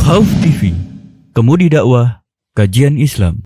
Khauf TV, Kemudi Dakwah, Kajian Islam.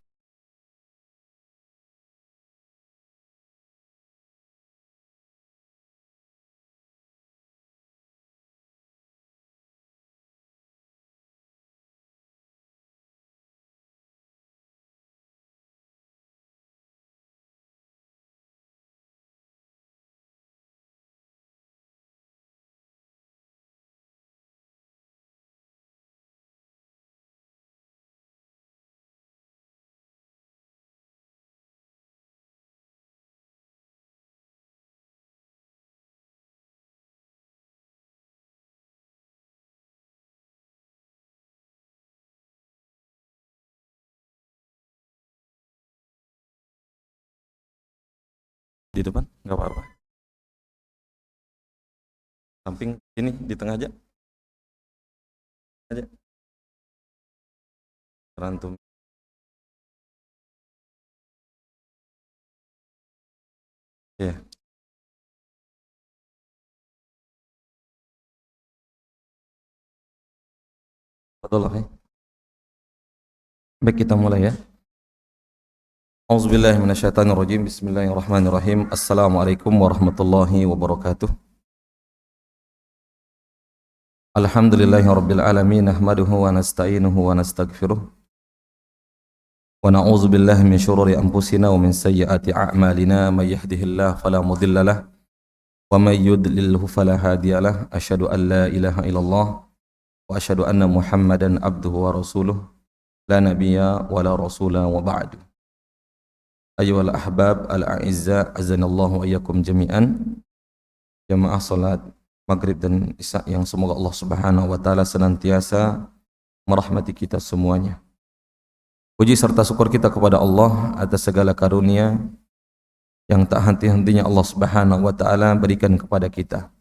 Di depan nggak apa-apa, samping sini di tengah aja rantum. Ya, betul ya. Baik, kita mulai ya. Auzubillahi minasyaitonirrajim. Bismillahirrahmanirrahim. Assalamualaikum warahmatullahi wabarakatuh. Alhamdulillahirabbil alamin, nahmaduhu wa nasta'inuhu wa nastaghfiruh. Wa na'udzu billahi min syururi anfusina wa min sayyiati a'malina. May yahdihillahu fala mudilla lahu wa may yudlilhu fala hadiyalah. Asyhadu an la ilaha illallah wa asyhadu anna Muhammadan abduhu wa rasuluh. La nabiyya wa la rasula wa ba'du. Ayyuhal ahbab al-a'izza, azanallahu wa iyyakum jami'an. Jamaah salat maghrib dan isya yang semoga Allah Subhanahu wa taala senantiasa merahmati kita semuanya. Puji serta syukur kita kepada Allah atas segala karunia yang tak henti-hentinya Allah Subhanahu wa taala berikan kepada kita,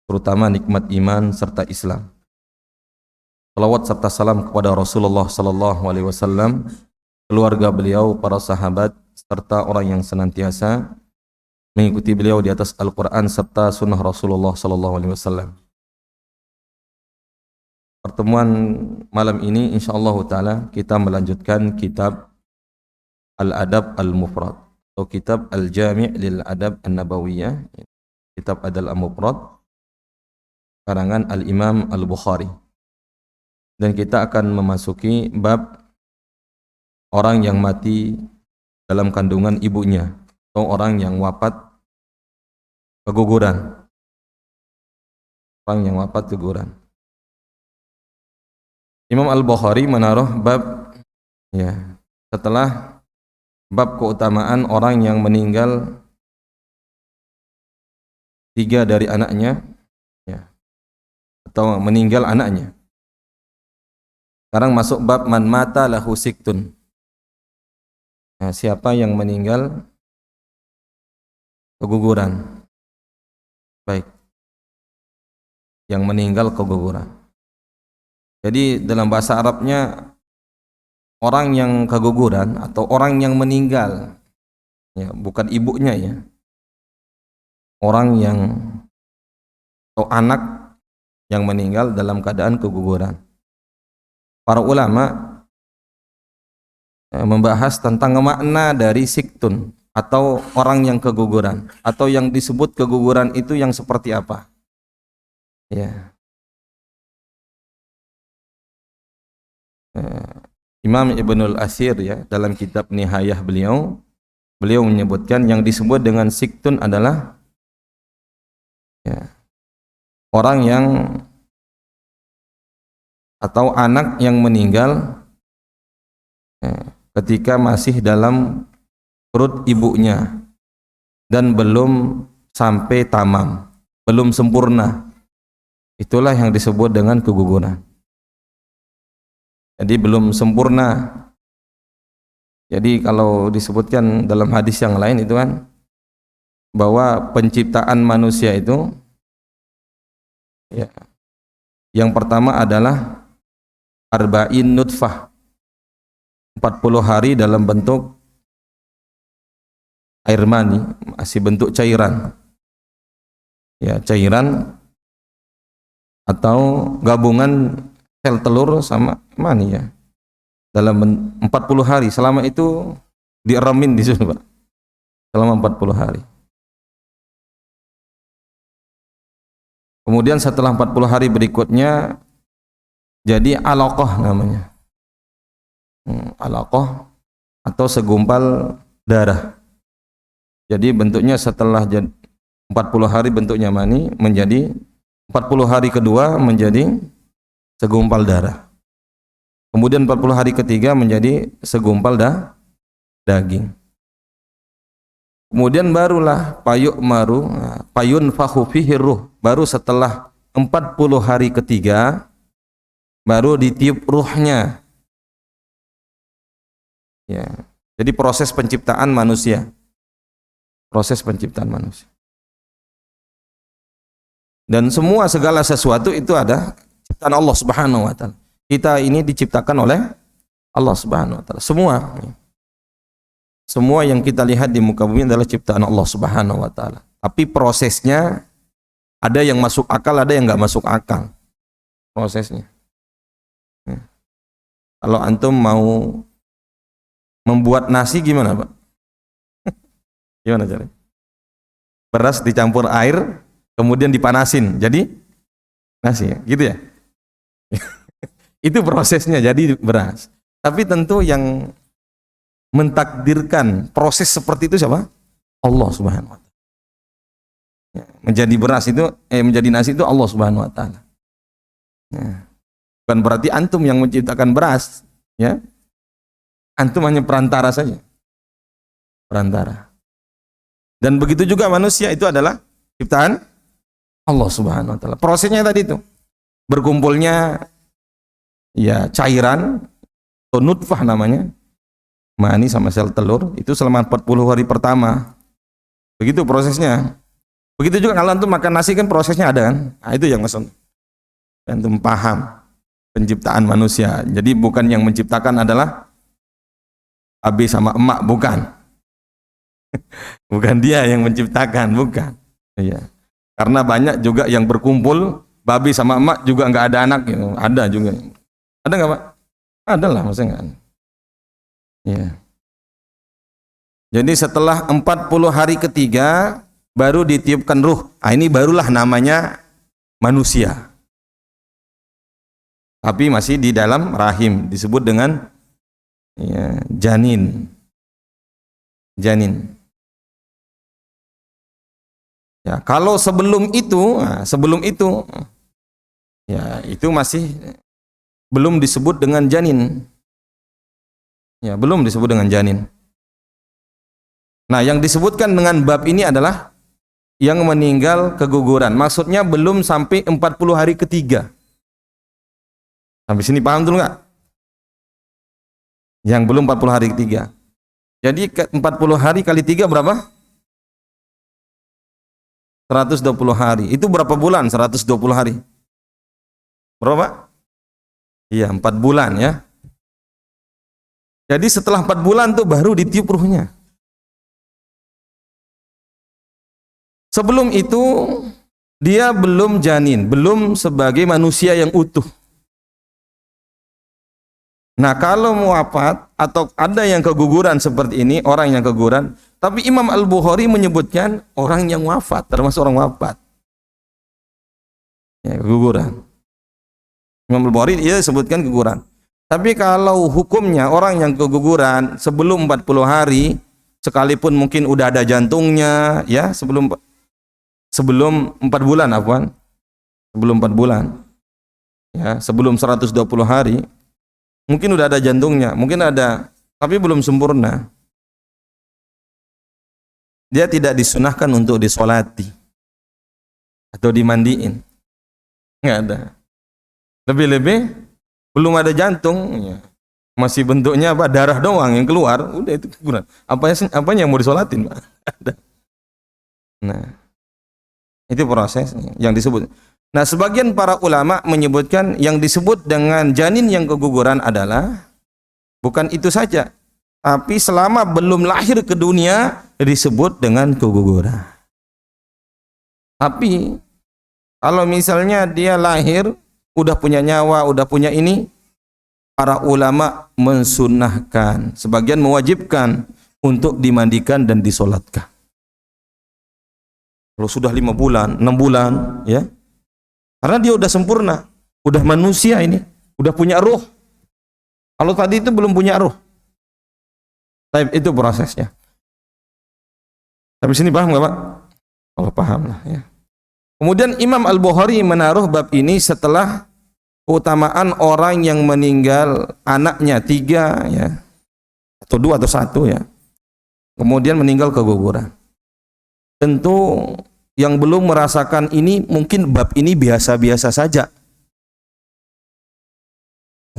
terutama nikmat iman serta Islam. Salawat serta salam kepada Rasulullah sallallahu alaihi wasallam, keluarga beliau, para sahabat, serta orang yang senantiasa mengikuti beliau di atas Al-Quran serta sunnah Rasulullah sallallahu alaihi wasallam. Pertemuan malam ini insyaallah taala kita melanjutkan kitab Al-Adab Al-Mufrad atau kitab Al-Jami' lil Adab An-Nabawiyah, kitab Adab Al-Mufrad karangan Al-Imam Al-Bukhari. Dan kita akan memasuki bab orang yang mati dalam kandungan ibunya atau orang yang wafat keguguran. Orang yang wafat keguguran. Imam Al-Bukhari menaruh bab ya, setelah bab keutamaan orang yang meninggal 3 dari anaknya ya, atau meninggal anaknya. Sekarang masuk bab man mata lahu siktun. Nah, siapa yang meninggal keguguran? Baik, yang meninggal keguguran. Jadi dalam bahasa Arabnya orang yang keguguran atau orang yang meninggal ya, bukan ibunya ya. Orang yang atau anak yang meninggal dalam keadaan keguguran. Para ulama membahas tentang makna dari siktun atau orang yang keguguran, atau yang disebut keguguran itu yang seperti apa ya. Imam Ibnul Asir ya, dalam kitab Nihayah beliau menyebutkan yang disebut dengan siktun adalah ya, orang yang atau anak yang meninggal ya, ketika masih dalam perut ibunya dan belum sampai tamam, belum sempurna. Itulah yang disebut dengan keguguran. Jadi belum sempurna. Jadi kalau disebutkan dalam hadis yang lain itu kan bahwa penciptaan manusia itu ya, yang pertama adalah arba'in nutfah, 40 hari dalam bentuk air mani, masih bentuk cairan ya, cairan atau gabungan sel telur sama mani ya. Dalam 40 hari, selama itu dieremin di situ, Pak. Selama 40 hari. Kemudian setelah 40 hari berikutnya jadi alaqah namanya. Alaqah atau segumpal darah. Jadi bentuknya setelah 40 hari bentuknya mani menjadi 40 hari kedua menjadi segumpal darah. Kemudian 40 hari ketiga menjadi segumpal daging. Kemudian barulah payun fakhu fihi ruh. Baru setelah 40 hari ketiga baru ditiup ruhnya. Ya. Jadi proses penciptaan manusia. Proses penciptaan manusia. Dan semua segala sesuatu itu ada ciptaan Allah Subhanahu wa taala. Kita ini diciptakan oleh Allah Subhanahu wa taala. Semua yang kita lihat di muka bumi adalah ciptaan Allah Subhanahu wa taala. Tapi prosesnya ada yang masuk akal, ada yang nggak masuk akal. Prosesnya. Kalau antum mau membuat nasi gimana, Pak? Gimana caranya? Beras dicampur air, kemudian dipanasin, jadi nasi ya, gitu ya? Itu prosesnya jadi beras. Tapi tentu yang mentakdirkan proses seperti itu siapa? Allah Subhanahu wa taala. Ya, menjadi beras itu menjadi nasi itu Allah Subhanahu wa taala. Ya. Bukan berarti antum yang menciptakan beras, ya. Antum hanya perantara saja. Perantara. Dan begitu juga manusia itu adalah ciptaan Allah Subhanahu wa taala. Prosesnya tadi itu berkumpulnya ya cairan atau nutfah namanya, mani sama sel telur itu selama 40 hari pertama. Begitu prosesnya. Begitu juga kalau antum makan nasi kan prosesnya ada kan? Nah, itu yang maksud. Antum paham penciptaan manusia. Jadi bukan yang menciptakan adalah abi sama emak, bukan. Bukan dia yang menciptakan, bukan. Iya. Karena banyak juga yang berkumpul babi sama emak juga nggak ada anak gitu. Ada juga. Ada nggak, Pak? Ada lah, maksudnya kan. Ya. Jadi setelah 40 hari ketiga baru ditiupkan ruh. Ah, ini barulah namanya manusia. Tapi masih di dalam rahim, disebut dengan ya, janin. Janin. Ya, kalau sebelum itu ya itu masih belum disebut dengan janin. Ya, belum disebut dengan janin. Nah, yang disebutkan dengan bab ini adalah yang meninggal keguguran. Maksudnya belum sampai 40 hari ketiga. Sampai sini paham dulu nggak? Yang belum 40 hari ketiga. Jadi 40 hari kali 3 berapa? 120 hari. Itu berapa bulan 120 hari? Berapa? Iya, 4 bulan ya. Jadi setelah 4 bulan tuh baru ditiup ruhnya. Sebelum itu dia belum janin, belum sebagai manusia yang utuh. Nah, kalau mau wafat atau ada yang keguguran seperti ini, orang yang keguguran, tapi Imam Al-Bukhari menyebutkan orang yang wafat, termasuk orang wafat. Ya, keguguran. Imam Al-Bukhari dia sebutkan keguguran. Tapi kalau hukumnya orang yang keguguran sebelum 40 hari, sekalipun mungkin udah ada jantungnya, ya, sebelum 4 bulan, afwan. Sebelum 4 bulan. Ya, sebelum 120 hari, mungkin udah ada jantungnya, mungkin ada, tapi belum sempurna. Dia tidak disunahkan untuk disolati atau dimandiin. Nggak ada. Lebih-lebih belum ada jantung, ya. Masih bentuknya apa, darah doang yang keluar, udah itu keguguran. Apanya yang mau disolatin, Pak? Ada. Nah, itu prosesnya yang disebut. Nah, sebagian para ulama menyebutkan yang disebut dengan janin yang keguguran adalah bukan itu saja, tapi selama belum lahir ke dunia disebut dengan keguguran. Tapi kalau misalnya dia lahir udah punya nyawa, udah punya ini, para ulama mensunnahkan, sebagian mewajibkan untuk dimandikan dan disolatkan. Kalau sudah 5 bulan, 6 bulan, ya, karena dia udah sempurna, udah manusia ini, udah punya ruh. Kalau tadi itu belum punya ruh. Tapi itu prosesnya. Tapi sini paham nggak Pak? Kalau paham lah ya. Kemudian Imam Al-Bukhari menaruh bab ini setelah keutamaan orang yang meninggal anaknya 3 ya, atau 2 atau 1 ya, kemudian meninggal keguguran. Tentu yang belum merasakan ini mungkin bab ini biasa-biasa saja.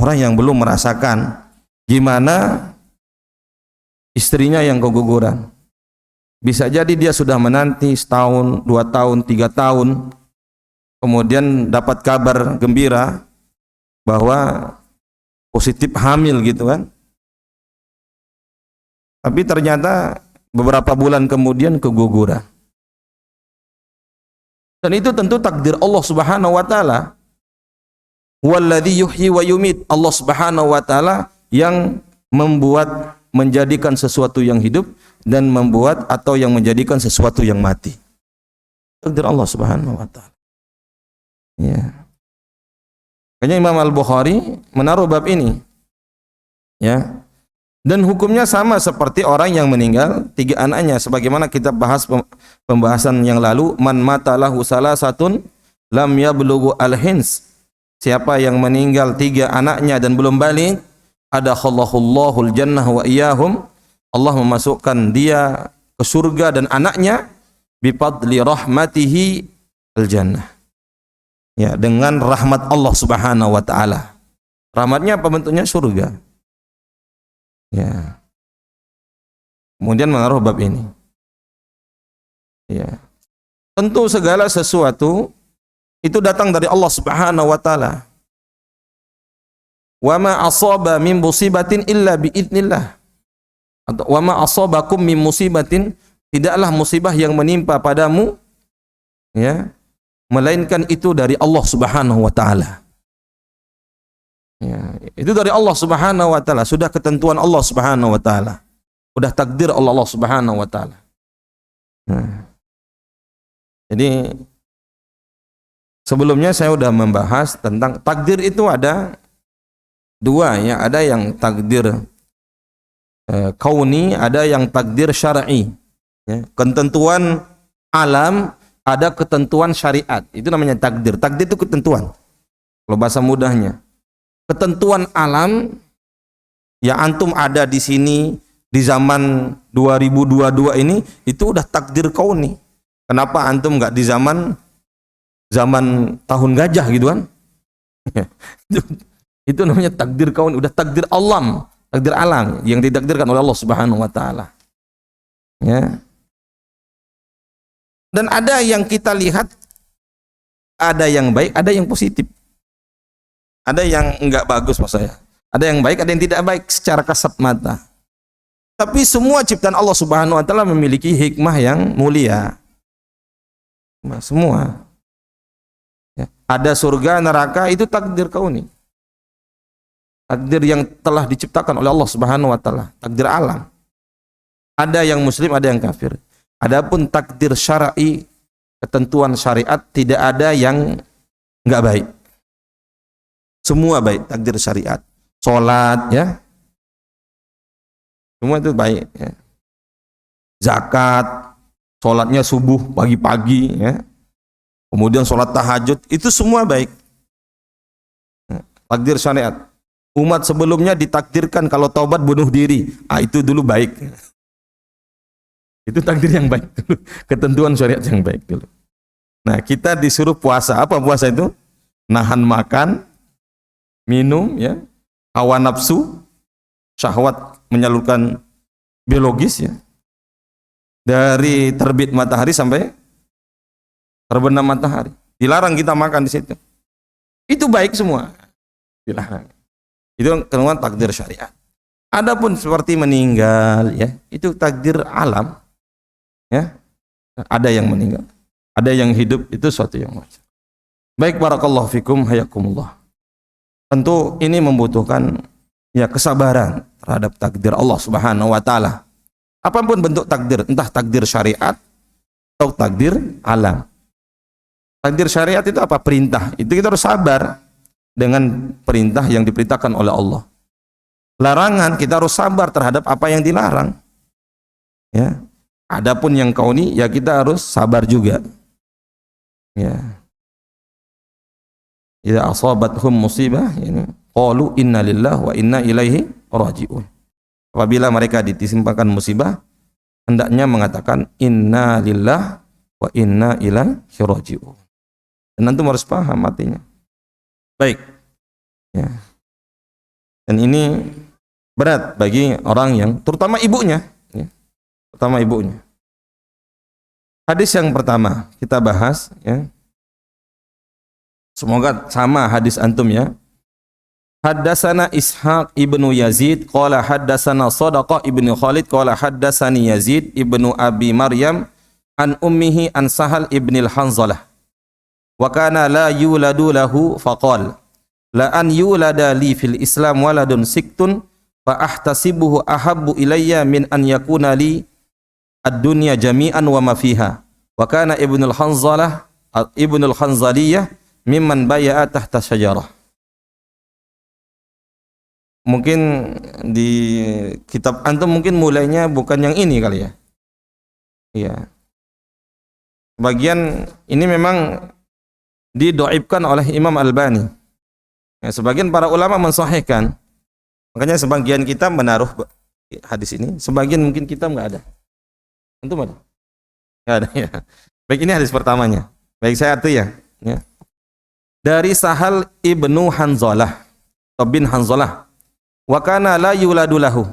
Orang yang belum merasakan gimana istrinya yang keguguran, bisa jadi dia sudah menanti setahun, 2 tahun, 3 tahun, kemudian dapat kabar gembira bahwa positif hamil gitu kan. Tapi ternyata beberapa bulan kemudian keguguran. Dan itu tentu takdir Allah Subhanahu wa taala. Walladzi yuhyi wa yumit. Allah Subhanahu wa taala yang membuat, menjadikan sesuatu yang hidup dan membuat atau yang menjadikan sesuatu yang mati. Takdir Allah Subhanahu wa taala. Ya. Makanya Imam Al-Bukhari menaruh bab ini. Ya. Dan hukumnya sama seperti orang yang meninggal 3 anaknya, sebagaimana kita bahas pembahasan yang lalu, man mata lahu salasatun lam yablughu al-hins. Siapa yang meninggal 3 anaknya dan belum balik, adakhallahu jannah wa iyahum, Allah memasukkan dia ke surga dan anaknya bifadli rahmatihi al-jannah. Ya, dengan rahmat Allah Subhanahu wa taala. Rahmatnya apa bentuknya? Surga. Ya. Kemudian menaruh bab ini. Ya. Tentu segala sesuatu itu datang dari Allah Subhanahu wa taala. Wa ma asaba min musibatin illa bi idznillah. Atau wa ma asabakum min musibatin, tidaklah musibah yang menimpa padamu ya, melainkan itu dari Allah Subhanahu wa taala. Ya, itu dari Allah Subhanahu wa taala, sudah ketentuan Allah Subhanahu wa taala. Sudah takdir Allah Subhanahu wa taala. Nah. Jadi sebelumnya saya sudah membahas tentang takdir itu ada 2 ya, ada yang takdir kauni, ada yang takdir syar'i. Ya, ketentuan alam, ada ketentuan syariat. Itu namanya takdir. Takdir itu ketentuan. Kalau bahasa mudahnya. Ketentuan alam, ya antum ada di sini di zaman 2022 ini, itu udah takdir kauni. Kenapa antum nggak di zaman tahun gajah gitu kan? Itu namanya takdir kauni, udah takdir alam, takdir alam yang ditakdirkan oleh Allah Subhanahu wa taala. Ya. Dan ada yang kita lihat, ada yang baik, ada yang positif. Ada yang enggak bagus maksud saya. Ada yang baik, ada yang tidak baik secara kasat mata. Tapi semua ciptaan Allah Subhanahu wa taala memiliki hikmah yang mulia. Semua. Ya. Ada surga, neraka, itu takdir kauni. Takdir yang telah diciptakan oleh Allah Subhanahu wa taala, takdir alam. Ada yang muslim, ada yang kafir. Adapun takdir syar'i, ketentuan syariat, tidak ada yang enggak baik. Semua baik, takdir syariat. Salat ya. Semua itu baik ya. Zakat, salatnya subuh pagi-pagi ya. Kemudian salat tahajud, itu semua baik. Takdir syariat. Umat sebelumnya ditakdirkan kalau taubat bunuh diri. Itu dulu baik. Itu takdir yang baik dulu. Ketentuan syariat yang baik dulu. Nah, kita disuruh puasa. Apa puasa itu? Nahan makan, minum ya, hawa nafsu, syahwat menyalurkan biologis ya. Dari terbit matahari sampai terbenam matahari. Dilarang kita makan di situ. Itu baik semua. Dilarang. Itu ketentuan takdir syariat. Adapun seperti meninggal ya, itu takdir alam. Ya. Ada yang meninggal, ada yang hidup, itu suatu yang wajar. Baik, barakallahu fikum, hayakumullah. Tentu ini membutuhkan ya kesabaran terhadap takdir Allah Subhanahu wa taala. Apapun bentuk takdir, entah takdir syariat atau takdir alam. Takdir syariat itu apa? Perintah. Itu kita harus sabar dengan perintah yang diperintahkan oleh Allah. Larangan, kita harus sabar terhadap apa yang dilarang. Ya. Adapun yang kauni, ya kita harus sabar juga. Ya. Idza asabathum musibah, yani qalu inna lillahi wa inna ilaihi raji'un. Apabila mereka ditimpakan musibah, hendaknya mengatakan inna lillahi wa inna ilaihi raji'un. Dan antum harus paham artinya. Baik. Ya. Dan ini berat bagi orang yang, terutama ibunya, ya. Terutama ibunya. Hadis yang pertama kita bahas, ya. Semoga sama hadis antum ya. Haddatsana Ishaq ibnu Yazid qala haddatsana Shadaqah ibnu Khalid qala haddatsani Yazid ibnu Abi Maryam an ummihi an Sahal ibnil Hanzalah wa kana la yuladu lahu faqala la an yulada li fil Islam waladun siktun fa ahtasibuhu ahabbu ilayya min an yakuna li ad-dunya jami'an wa ma fiha wa kana ibnul Hanzaliyah mimman baya'a tahta syajarah. Mungkin di kitab antum mungkin mulainya bukan yang ini kali ya. Iya. Bagian ini memang didoibkan oleh Imam Albani. Ya, sebagian para ulama mensahihkan. Makanya sebagian kita menaruh hadis ini, sebagian mungkin kita nggak ada. Antum ada? Nggak ada ya. Baik, ini hadis pertamanya. Baik, saya arti ya. Dari Sahal ibnu Hanzalah atau bin Hanzalah. Wa kana la yuladu lahu.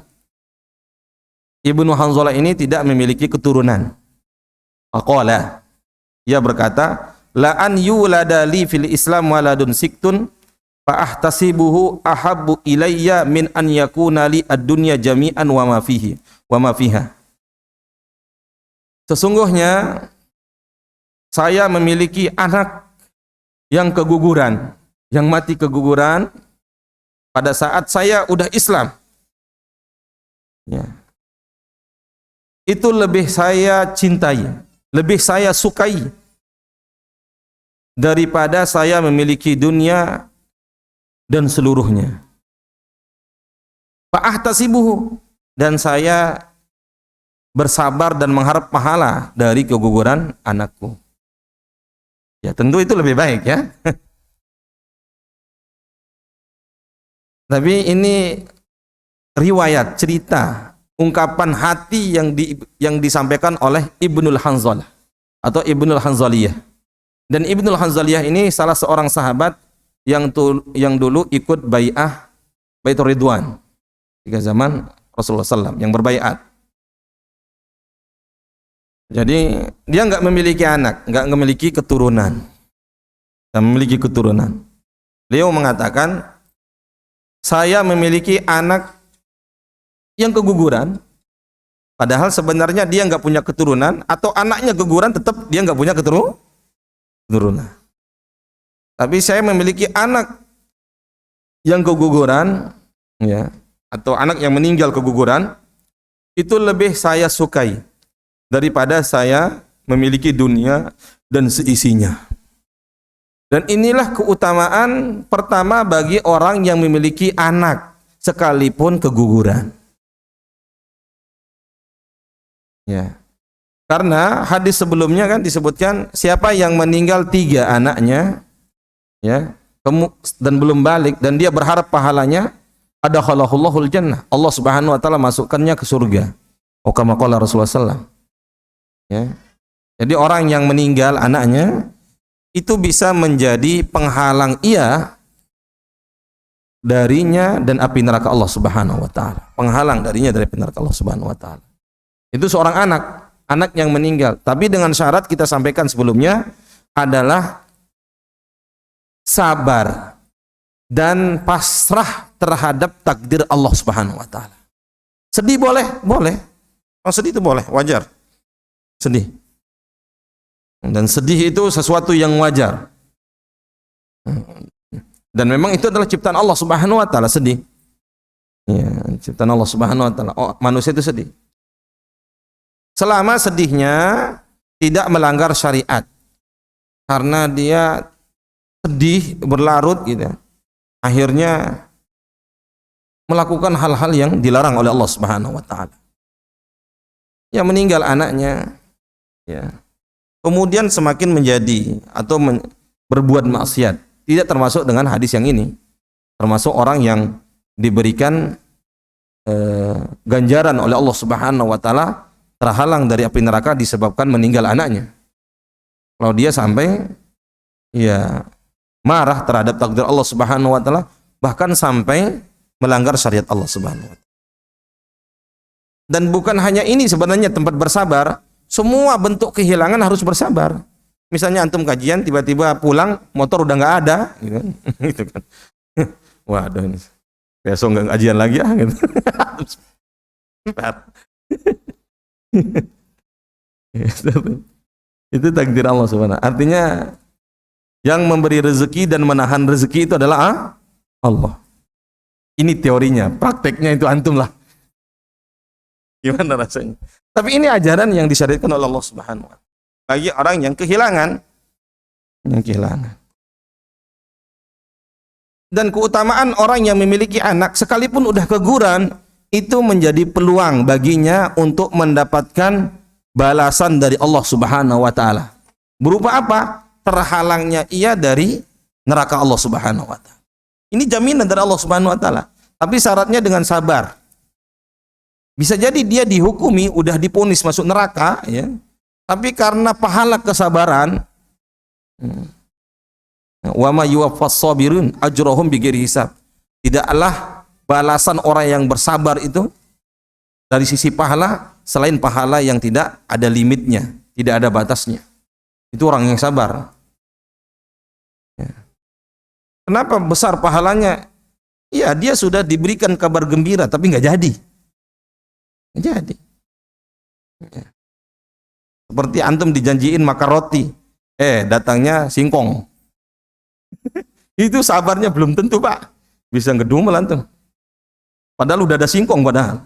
Ibnu Hanzalah ini tidak memiliki keturunan. Aqala. Ia berkata, la an yulada li fil Islam waladun siktun fa ahtasibuhu ahabbu ilayya min an yakuna li ad-dunya jami'an wa ma fihi wa ma fiha. Sesungguhnya saya memiliki anak yang keguguran, yang mati keguguran pada saat saya udah Islam. Ya. Itu lebih saya cintai, lebih saya sukai daripada saya memiliki dunia dan seluruhnya. Fa'ahtasibuhu, dan saya bersabar dan mengharap pahala dari keguguran anakku. Ya tentu itu lebih baik ya. Tapi ini riwayat, cerita, ungkapan hati yang disampaikan oleh Ibnul Hanzalah atau Ibnul Hanzaliyah. Dan Ibnul Hanzaliyah ini salah seorang sahabat yang dulu ikut bai'ah Baitur Ridwan ketika zaman Rasulullah SAW yang berbaiat. Jadi dia nggak memiliki anak, nggak memiliki keturunan, nggak memiliki keturunan. Beliau mengatakan, saya memiliki anak yang keguguran, padahal sebenarnya dia nggak punya keturunan, atau anaknya keguguran tetap dia nggak punya keturunan. Tapi saya memiliki anak yang keguguran, ya, atau anak yang meninggal keguguran, itu lebih saya sukai daripada saya memiliki dunia dan seisinya. Dan inilah keutamaan pertama bagi orang yang memiliki anak sekalipun keguguran. Ya. Karena hadis sebelumnya kan disebutkan siapa yang meninggal 3 anaknya, ya, dan belum balik dan dia berharap pahalanya, adakhalahul jannah. Allah Subhanahu wa taala masukkannya ke surga. Kama qala Rasulullah sallallahu. Ya. Jadi orang yang meninggal anaknya itu bisa menjadi penghalang ia darinya dan api neraka Allah Subhanahu wa taala. Penghalang darinya dari api neraka Allah Subhanahu wa taala. Itu seorang anak yang meninggal. Tapi dengan syarat kita sampaikan sebelumnya adalah sabar dan pasrah terhadap takdir Allah Subhanahu wa taala. Sedih boleh? Boleh. Oh, sedih itu boleh, wajar. Sedih. Dan sedih itu sesuatu yang wajar. Dan memang itu adalah ciptaan Allah Subhanahu wa taala, sedih. Ya, ciptaan Allah Subhanahu wa taala. Oh, manusia itu sedih. Selama sedihnya tidak melanggar syariat. Karena dia sedih berlarut gitu. Akhirnya melakukan hal-hal yang dilarang oleh Allah Subhanahu wa taala. Ya, meninggal anaknya, ya. Kemudian semakin menjadi atau berbuat maksiat. Tidak termasuk dengan hadis yang ini. Termasuk orang yang diberikan ganjaran oleh Allah Subhanahu wa taala terhalang dari api neraka disebabkan meninggal anaknya. Kalau dia sampai ya marah terhadap takdir Allah Subhanahu wa taala, bahkan sampai melanggar syariat Allah Subhanahu wa taala. Dan bukan hanya ini sebenarnya tempat bersabar, semua bentuk kehilangan harus bersabar. Misalnya antum kajian tiba-tiba pulang motor udah nggak ada, gitu. Gitu kan. Waduh, ini besok nggak kajian lagi ya, gitu. Itu takdir Allah Subhanahu. Artinya yang memberi rezeki dan menahan rezeki itu adalah Allah. Ini teorinya, prakteknya itu antum lah. Gimana rasanya? Tapi ini ajaran yang disyariatkan oleh Allah Subhanahu wa taala bagi orang yang kehilangan. Dan keutamaan orang yang memiliki anak sekalipun udah keguguran itu menjadi peluang baginya untuk mendapatkan balasan dari Allah Subhanahu wa taala. Berupa apa? Terhalangnya ia dari neraka Allah Subhanahu wa taala. Ini jaminan dari Allah Subhanahu wa taala. Tapi syaratnya dengan sabar. Bisa jadi dia dihukumi, udah diponis masuk neraka, ya. Tapi karena pahala kesabaran, wa ma yuwaffas sabirun ajrahum bighairi hisab. Tidaklah balasan orang yang bersabar itu dari sisi pahala selain pahala yang tidak ada limitnya, tidak ada batasnya. Itu orang yang sabar. Ya. Kenapa besar pahalanya? Ya, dia sudah diberikan kabar gembira tapi nggak jadi. Nggak jadi. Ya. Seperti antum dijanjiin makan roti, datangnya singkong. Itu sabarnya belum tentu, Pak. Bisa ngedumel antum. Padahal udah ada singkong padahal.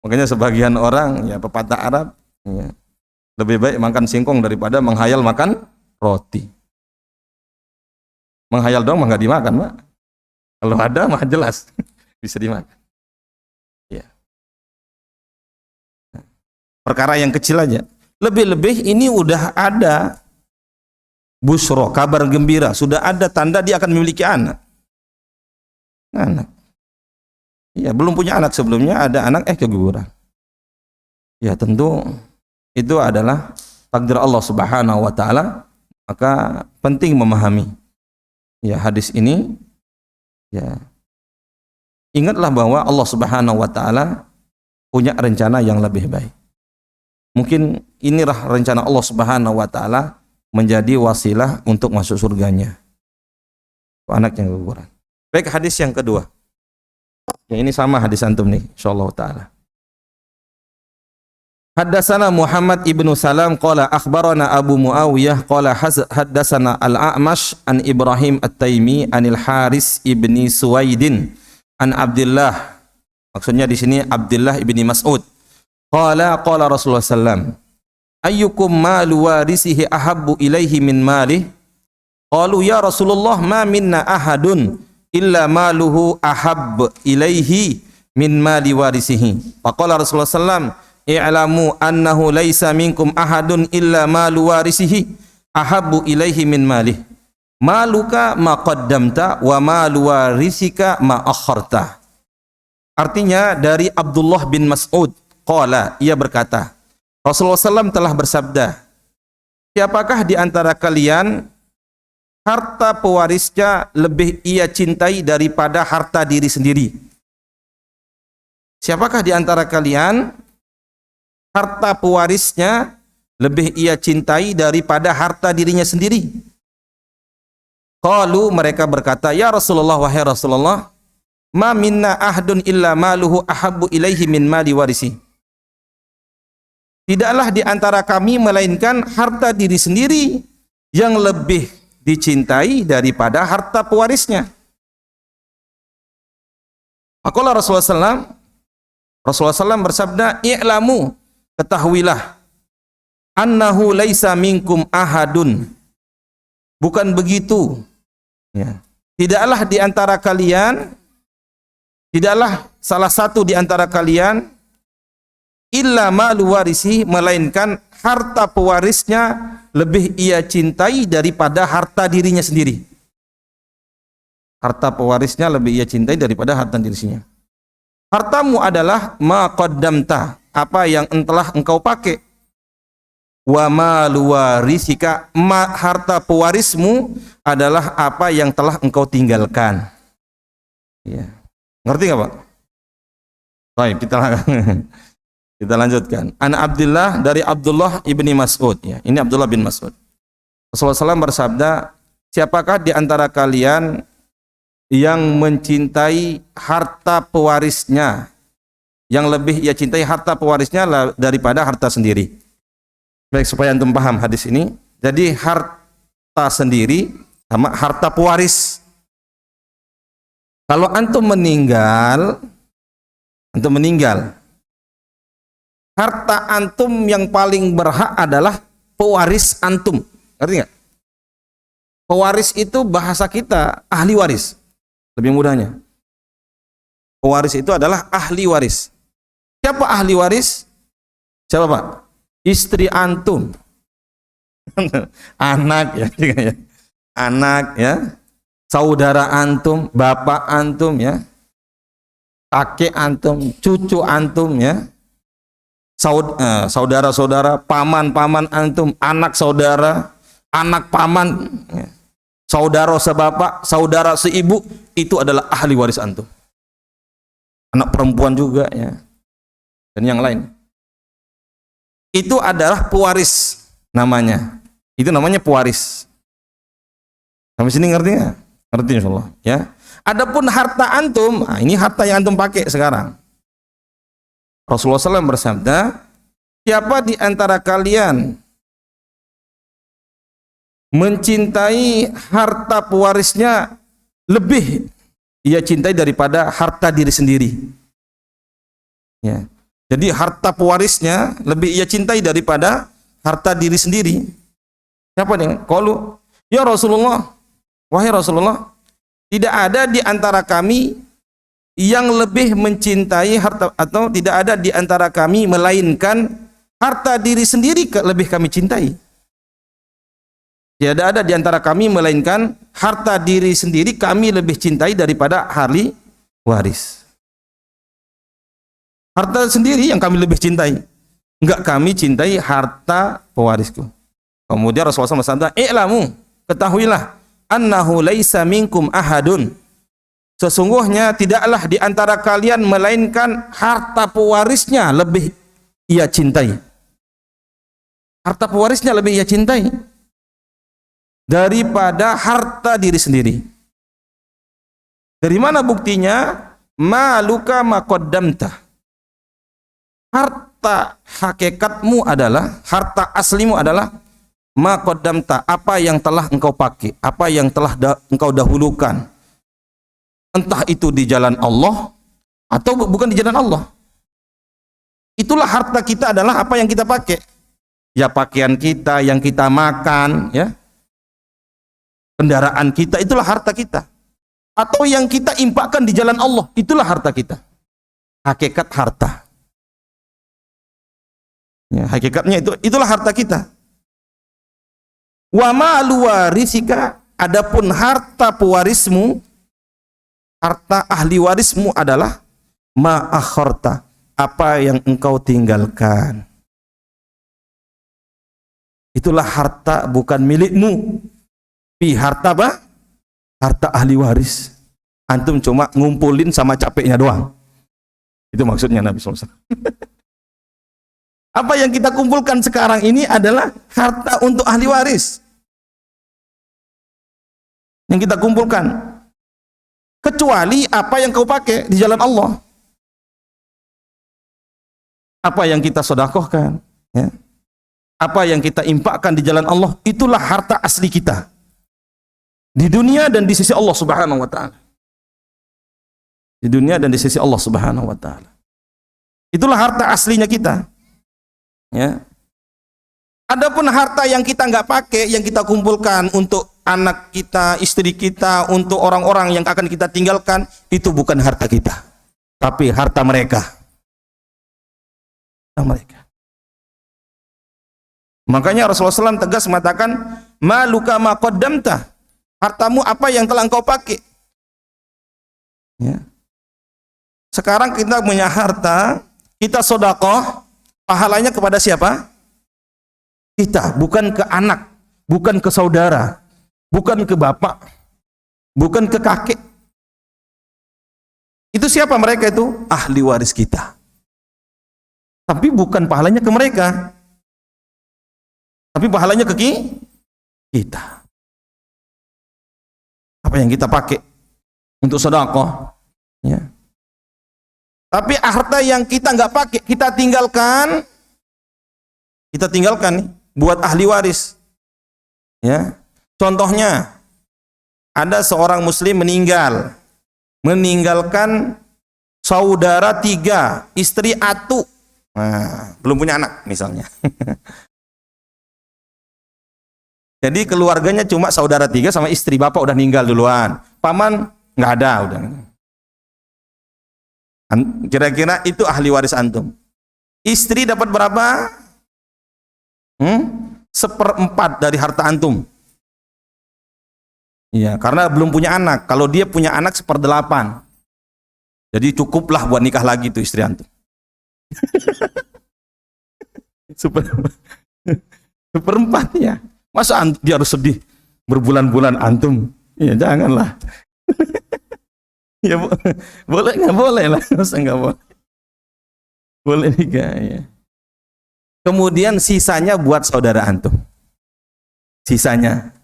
Makanya sebagian orang, ya pepatah Arab, ya, lebih baik makan singkong daripada menghayal makan roti. Menghayal dong mah nggak dimakan, Pak. Kalau ada mah jelas bisa dimakan. Ya. Perkara yang kecil aja. Lebih-lebih ini udah ada busro, kabar gembira, sudah ada tanda dia akan memiliki anak. Ya, belum punya anak sebelumnya, ada anak keguguran. Ya, tentu itu adalah takdir Allah Subhanahu wa taala, maka penting memahami ya hadis ini. Ya. Ingatlah bahwa Allah Subhanahu wa taala punya rencana yang lebih baik. Mungkin inilah rencana Allah Subhanahu wa taala menjadi wasilah untuk masuk surganya anak yang keguguran. Baik, hadis yang kedua. Ya, ini sama hadis antum nih, insyaallah taala. Haddatsana Muhammad ibnu Salam qala akhbarana Abu Muawiyah qala haddatsana Al-A'mash an Ibrahim At-Taimi anil Haris ibni Suwaidin an Abdullah. Maksudnya di sini Abdullah ibni Mas'ud. Qala Rasulullah sallam, ayyukum malu warisihi ahabbu ilaihi min malih? Qalu ya Rasulullah ma minna ahadun illa maluhu ahabb ilaihi min mali warisihi. Faqala Rasulullah sallam, i'lamu annahu laisa minkum ahadun illa malu warisihi ahabbu ilaihi min malih. Maluka ma qaddamta wa malu warisika ma akharta. Artinya dari Abdullah bin Mas'ud, qala, ia berkata, Rasulullah SAW telah bersabda, siapakah di antara kalian harta pewarisnya lebih ia cintai daripada harta diri sendiri? Siapakah di antara kalian harta pewarisnya lebih ia cintai daripada harta dirinya sendiri? Qalu, mereka berkata, ya Rasulullah, wahai Rasulullah, ma minna ahdun illa maluhu ahabbu ilaihi min mali warisi. Tidaklah di antara kami melainkan harta diri sendiri yang lebih dicintai daripada harta pewarisnya. Maka Rasulullah SAW bersabda, "I'lamu, ketahuilah, annahu laisa minkum ahadun." Bukan begitu, ya. Tidaklah di antara kalian, tidaklah salah satu di antara kalian illa malu warisi, melainkan harta pewarisnya lebih ia cintai daripada harta dirinya sendiri. Harta pewarisnya lebih ia cintai daripada harta dirinya. Hartamu adalah ma qaddamta, apa yang telah engkau pakai. Wa malu warisika, harta pewarismu adalah apa yang telah engkau tinggalkan. Ya. Ngerti nggak Pak? Baik, kita lanjutkan. An Abdullah, dari Abdullah ibni Mas'ud. Ya, ini Abdullah bin Mas'ud. Rasulullah SAW bersabda, siapakah di antara kalian yang mencintai harta pewarisnya, yang lebih ia cintai harta pewarisnya daripada harta sendiri? Baik, supaya antum paham hadis ini. Jadi harta sendiri sama harta pewaris. Kalau antum meninggal, harta antum yang paling berhak adalah pewaris antum. Ngerti nggak? Pewaris itu bahasa kita ahli waris. Lebih mudahnya, pewaris itu adalah ahli waris. Siapa ahli waris? Siapa Pak? Istri antum. Anak ya, anak ya, saudara antum, bapak antum ya, kakek antum, cucu antum ya, saudara-saudara, paman-paman antum, anak saudara, anak paman ya, saudara sebapak, saudara seibu, itu adalah ahli waris antum. Anak perempuan juga ya, dan yang lain. Itu adalah pewaris namanya. Itu namanya pewaris. Sampai sini ngerti nggak? Ngerti insyaallah ya. Adapun harta antum, nah ini harta yang antum pakai sekarang. Rasulullah SAW bersabda, siapa di antara kalian mencintai harta pewarisnya lebih ia cintai daripada harta diri sendiri. Ya. Jadi harta pewarisnya lebih ia cintai daripada harta diri sendiri. Siapa nih? Qalu, ya Rasulullah, wahai Rasulullah, tidak ada di antara kami yang lebih mencintai harta, atau tidak ada di antara kami melainkan harta diri sendiri lebih kami cintai. Tidak ada di antara kami melainkan harta diri sendiri kami lebih cintai daripada ahli waris. Harta sendiri yang kami lebih cintai. Enggak kami cintai harta pewarisku. Kemudian Rasulullah SAW bersabda, "I'lamu, ketahuilah, annahu laisa minkum ahadun." Sesungguhnya tidaklah di antara kalian melainkan harta pewarisnya lebih ia cintai. Harta pewarisnya lebih ia cintai daripada harta diri sendiri. Dari mana buktinya? Maluka maqaddamta. Harta hakikatmu adalah, harta aslimu adalah maqaddamta, apa yang telah engkau pakai, apa yang telah engkau dahulukan. Entah itu di jalan Allah atau bukan di jalan Allah. Itulah harta kita, adalah apa yang kita pakai. Ya pakaian kita, yang kita makan, ya. Kendaraan kita, itulah harta kita. Atau yang kita infakkan di jalan Allah, itulah harta kita. Hakikat harta. Ya, hakikatnya itulah harta kita. Wa malu warisika, adapun harta pewarismu, harta ahli warismu adalah ma akharta, apa yang engkau tinggalkan. Itulah harta, bukan milikmu. Harta apa? Harta ahli waris. Antum cuma ngumpulin sama capeknya doang. Itu maksudnya Nabi SAW. Apa yang kita kumpulkan sekarang ini adalah harta untuk ahli waris. Yang kita kumpulkan. Kecuali apa yang kau pakai di jalan Allah. Apa yang kita sedekahkan, ya. apa yang kita infakkan di jalan Allah, itulah harta asli kita di dunia dan di sisi Allah Subhanahu wa taala. Di dunia dan di sisi Allah Subhanahu wa taala. Itulah harta aslinya kita. Ya. Adapun harta yang kita nggak pakai, yang kita kumpulkan untuk anak kita, istri kita, untuk orang-orang yang akan kita tinggalkan, itu bukan harta kita, tapi harta mereka. Harta mereka. Makanya Rasulullah SAW tegas mengatakan, maluka ma qaddamta, hartamu apa yang telah engkau pakai. Ya. Sekarang kita punya harta, kita sedekah, pahalanya kepada siapa? Kita, bukan ke anak, bukan ke saudara, bukan ke bapak, bukan ke kakek. Itu siapa mereka itu? Ahli waris kita. Tapi bukan pahalanya ke mereka, tapi pahalanya ke kita. Apa yang kita pakai untuk sedekah, ya. Tapi harta yang kita nggak pakai, kita tinggalkan nih, buat ahli waris. Ya, contohnya ada seorang muslim meninggalkan saudara 3, istri 1, nah, belum punya anak misalnya. Jadi keluarganya cuma saudara 3 sama istri, bapak udah meninggal duluan, paman nggak ada, udah. Kira-kira itu ahli waris antum. Istri dapat berapa? 1/4 dari harta antum. Iya, karena belum punya anak. Kalau dia punya anak 1/8. Jadi cukuplah buat nikah lagi tuh istri antum. 1/4 ya. Masa dia harus sedih berbulan-bulan antum? Ya janganlah. Ya boleh nggak boleh lah, masa nggak boleh? Boleh nikah ya. Kemudian sisanya buat saudara antum. Sisanya.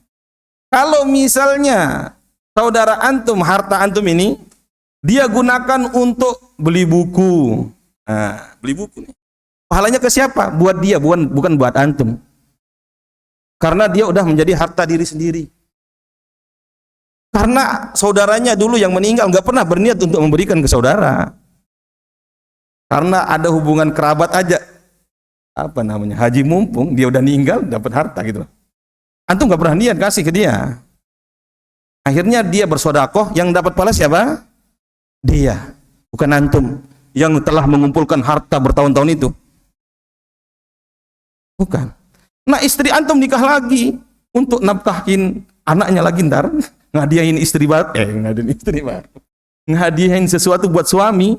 Kalau misalnya saudara antum, harta antum ini dia gunakan untuk beli buku. Nah, beli buku nih. Pahalanya ke siapa? Buat dia, bukan buat antum. Karena dia udah menjadi harta diri sendiri. Karena saudaranya dulu yang meninggal nggak pernah berniat untuk memberikan ke saudara. Karena ada hubungan kerabat aja. Apa namanya, haji mumpung dia udah meninggal dapat harta gitu. Antum nggak pernah niat kasih ke dia. Akhirnya dia bersedekah, yang dapat pahala siapa? Dia, bukan antum yang telah mengumpulkan harta bertahun-tahun itu. Bukan. Nah, istri antum nikah lagi untuk nafkahin anaknya lagi, ntar ngadiahin istri baru, ngadiahin sesuatu buat suami.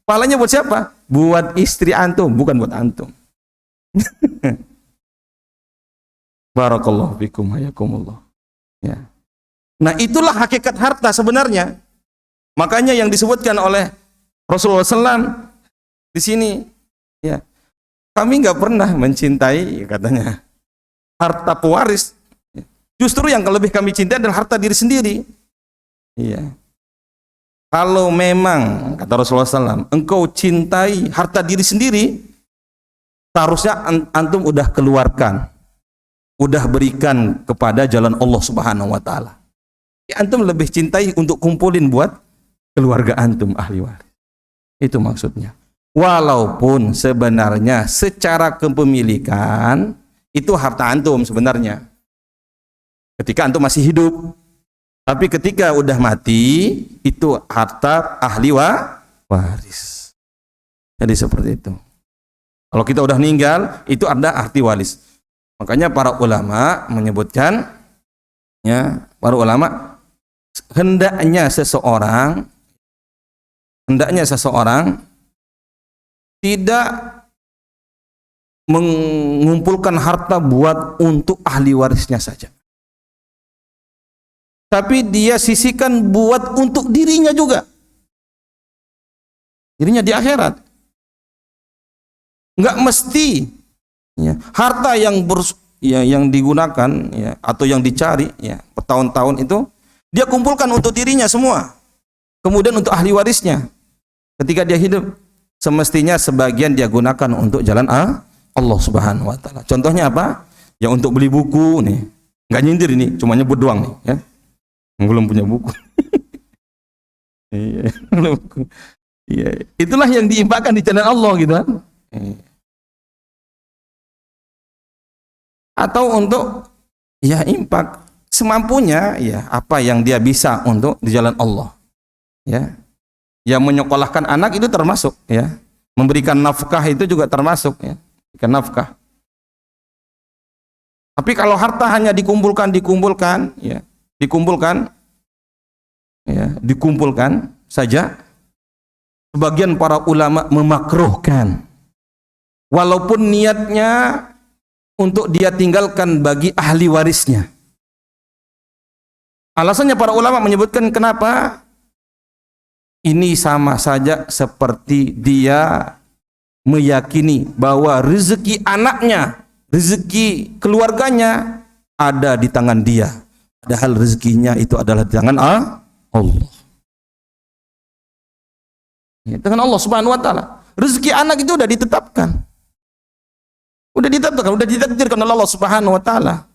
Pahalanya buat siapa? Buat istri antum, bukan buat antum. Barakallahu fikum hayakumullah. Ya. Nah, itulah hakikat harta sebenarnya. Makanya yang disebutkan oleh Rasulullah SAW di sini, ya, kami nggak pernah mencintai, katanya, harta pewaris. Justru yang lebih kami cintai adalah harta diri sendiri. Iya. Kalau memang, kata Rasulullah SAW, engkau cintai harta diri sendiri, seharusnya antum udah keluarkan, udah berikan kepada jalan Allah Subhanahu wa taala. Antum lebih cintai untuk kumpulin buat keluarga antum, ahli waris. Itu maksudnya. Walaupun sebenarnya secara kepemilikan itu harta antum sebenarnya. Ketika antum masih hidup. Tapi ketika udah mati, itu harta ahli waris. Jadi seperti itu. Kalau kita udah meninggal, itu ada ahli waris. Makanya para ulama menyebutkan, ya, para ulama, hendaknya seseorang tidak mengumpulkan harta buat untuk ahli warisnya saja, tapi dia sisihkan buat untuk dirinya juga, dirinya di akhirat. Nggak mesti, ya, harta yang digunakan, ya, atau yang dicari, ya, bertahun-tahun itu dia kumpulkan untuk dirinya semua, kemudian untuk ahli warisnya ketika dia hidup, semestinya sebagian dia gunakan untuk jalan Allah Subhanahu wa taala. Contohnya apa? Ya untuk beli buku nih. Enggak nyindir ini, cuma nyebut doang nih, ya. Belum punya buku. Iya, iya. Itulah yang diinfakkan di jalan Allah gitu kan. Atau untuk ya infak semampunya, ya apa yang dia bisa untuk di jalan Allah. Ya. Yang menyekolahkan anak itu termasuk, ya. Memberikan nafkah itu juga termasuk, ya. Memberikan nafkah. Tapi kalau harta hanya dikumpulkan, ya, dikumpulkan saja. Sebagian para ulama memakruhkan, walaupun niatnya untuk dia tinggalkan bagi ahli warisnya. Alasannya para ulama menyebutkan kenapa? Ini sama saja seperti dia meyakini bahwa rezeki anaknya, rezeki keluarganya ada di tangan dia. Padahal rezekinya itu adalah di tangan Allah. Ya, tangan Allah Subhanahu wa taala. Rezeki anak itu sudah ditetapkan. Sudah ditakdirkan oleh Allah Subhanahu wa taala.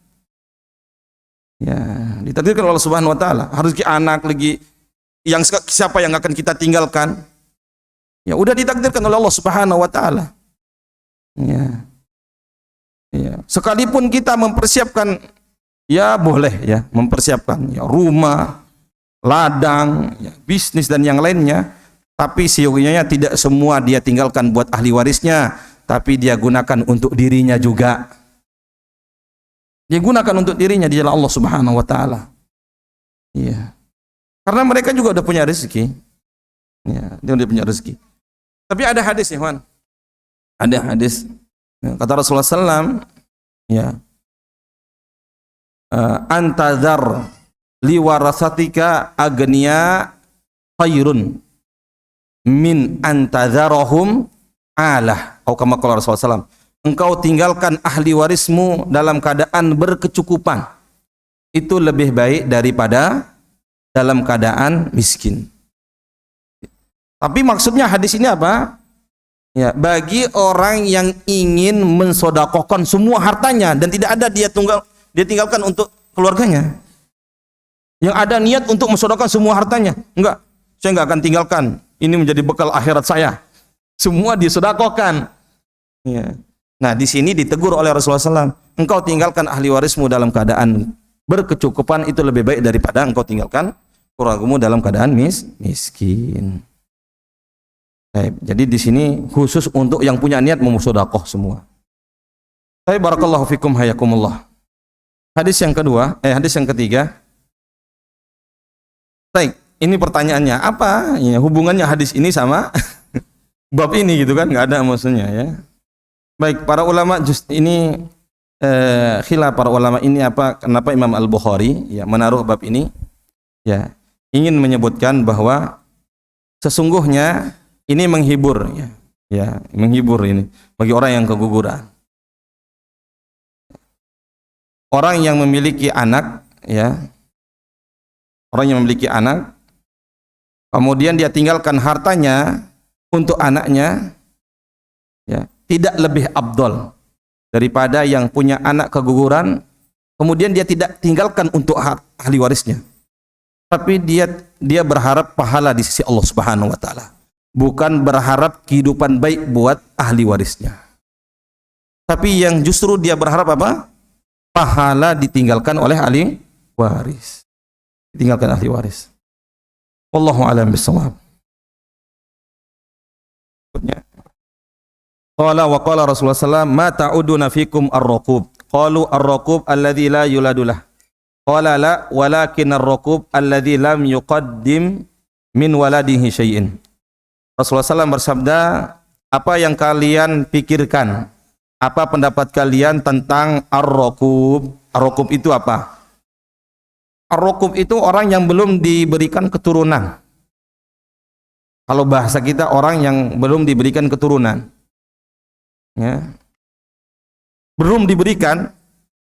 Ya, ditakdirkan oleh Allah Subhanahu wa taala. Rezeki anak lagi yang siapa yang akan kita tinggalkan? Ya, udah ditakdirkan oleh Allah Subhanahu wa taala. Ya. Ya, sekalipun kita mempersiapkan, ya boleh ya, mempersiapkan ya rumah, ladang, ya, bisnis dan yang lainnya, tapi siogianya tidak semua dia tinggalkan buat ahli warisnya, tapi dia gunakan untuk dirinya juga. Dia gunakan untuk dirinya di jalan Allah Subhanahu wa taala. Iya. Karena mereka juga udah punya rezeki. Ya, dia udah punya rezeki. Tapi ada hadis, ya, Ikhwan. Ada hadis. Kata Rasulullah SAW, ya, antadzar liwarasatika agniya khairun min antadzarahum alah. Atau kama qala Rasulullah SAW, engkau tinggalkan ahli warismu dalam keadaan berkecukupan, itu lebih baik daripada dalam keadaan miskin. Tapi maksudnya hadis ini apa? Ya, bagi orang yang ingin mensodakohkan semua hartanya dan tidak ada dia tinggalkan untuk keluarganya. Yang ada niat untuk mensodakohkan semua hartanya. Enggak, saya enggak akan tinggalkan. Ini menjadi bekal akhirat saya. Semua disodakohkan. Ya. Nah, di sini ditegur oleh Rasulullah SAW. Engkau tinggalkan ahli warismu dalam keadaan berkecukupan itu lebih baik daripada engkau tinggalkan keluargamu dalam keadaan miskin. Jadi di sini khusus untuk yang punya niat memusodakoh semua. Tapi barakallahu fikum hayakumullah. Hadis yang kedua, hadis yang ketiga. Baik, ini pertanyaannya apa? Ya, hubungannya hadis ini sama bab ini gitu kan? Nggak ada maksudnya, ya. Baik, para ulama ini khilaf para ulama ini apa? Kenapa Imam Al-Bukhari ya menaruh bab ini? Ya, ingin menyebutkan bahwa sesungguhnya ini menghibur, ya, menghibur ini bagi orang yang keguguran. Orang yang memiliki anak, ya, orang yang memiliki anak, kemudian dia tinggalkan hartanya untuk anaknya, ya, tidak lebih afdal daripada yang punya anak keguguran, kemudian dia tidak tinggalkan untuk ahli warisnya, tapi dia berharap pahala di sisi Allah Subhanahu wa taala. Bukan berharap kehidupan baik buat ahli warisnya. Tapi yang justru dia berharap apa? Pahala ditinggalkan oleh ahli waris. Ditinggalkan ahli waris. Wallahu a'lam bishawab. Qala wa qala Rasulullah sallallahu alaihi wasallam, "Ma ta'uduna fikum ar-raqub?" Qalu ar-raqub alladhi la yuladulah. Qala la, walakin ar-raqub alladhi lam yuqaddim min waladihi syai'in. Rasulullah SAW bersabda, apa yang kalian pikirkan? Apa pendapat kalian tentang ar-raqub? Ar-raqub itu apa? Ar-raqub itu orang yang belum diberikan keturunan. Kalau bahasa kita, orang yang belum diberikan keturunan. Ya. Belum diberikan,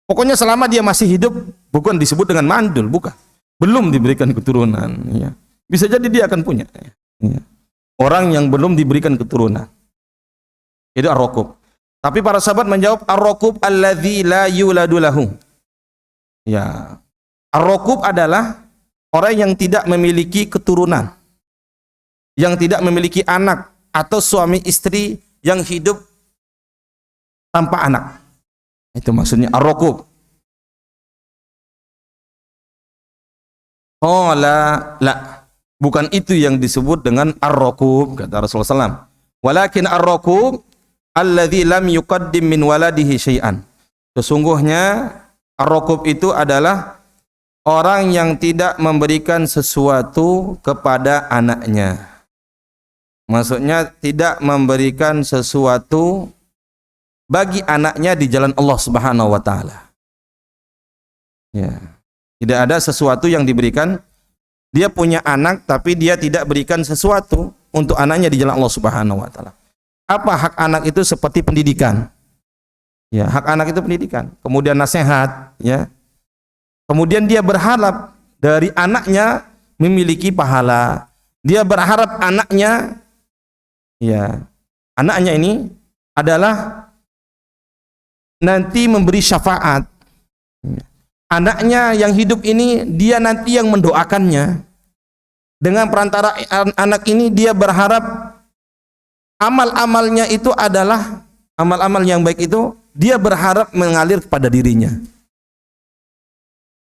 pokoknya selama dia masih hidup, bukan disebut dengan mandul, bukan. Belum diberikan keturunan. Ya. Bisa jadi dia akan punya. Ya. Orang yang belum diberikan keturunan. Itu ar-raqub. Tapi para sahabat menjawab ar-raqub alladzi la yuladu lahu. Ya. Ar-raqub adalah orang yang tidak memiliki keturunan, yang tidak memiliki anak, atau suami istri yang hidup tanpa anak. Itu maksudnya ar-raqub. Oh la, bukan itu yang disebut dengan ar-raqub, kata Rasulullah SAW. Walakin ar-raqub alladzi lam yuqaddim min waladihi syai'an. Sesungguhnya ar-raqub itu adalah orang yang tidak memberikan sesuatu kepada anaknya. Maksudnya tidak memberikan sesuatu bagi anaknya di jalan Allah Subhanahu wa taala. Ya. Tidak ada sesuatu yang diberikan. Dia punya anak tapi dia tidak berikan sesuatu untuk anaknya di jalan Allah Subhanahu wa taala. Apa hak anak itu? Seperti pendidikan. Ya, hak anak itu pendidikan. Kemudian nasihat, ya. Kemudian dia berharap dari anaknya memiliki pahala. Dia berharap anaknya, ya, anaknya ini adalah nanti memberi syafaat. Anaknya yang hidup ini dia nanti yang mendoakannya. Dengan perantara anak ini dia berharap amal-amalnya itu adalah amal-amal yang baik itu dia berharap mengalir kepada dirinya.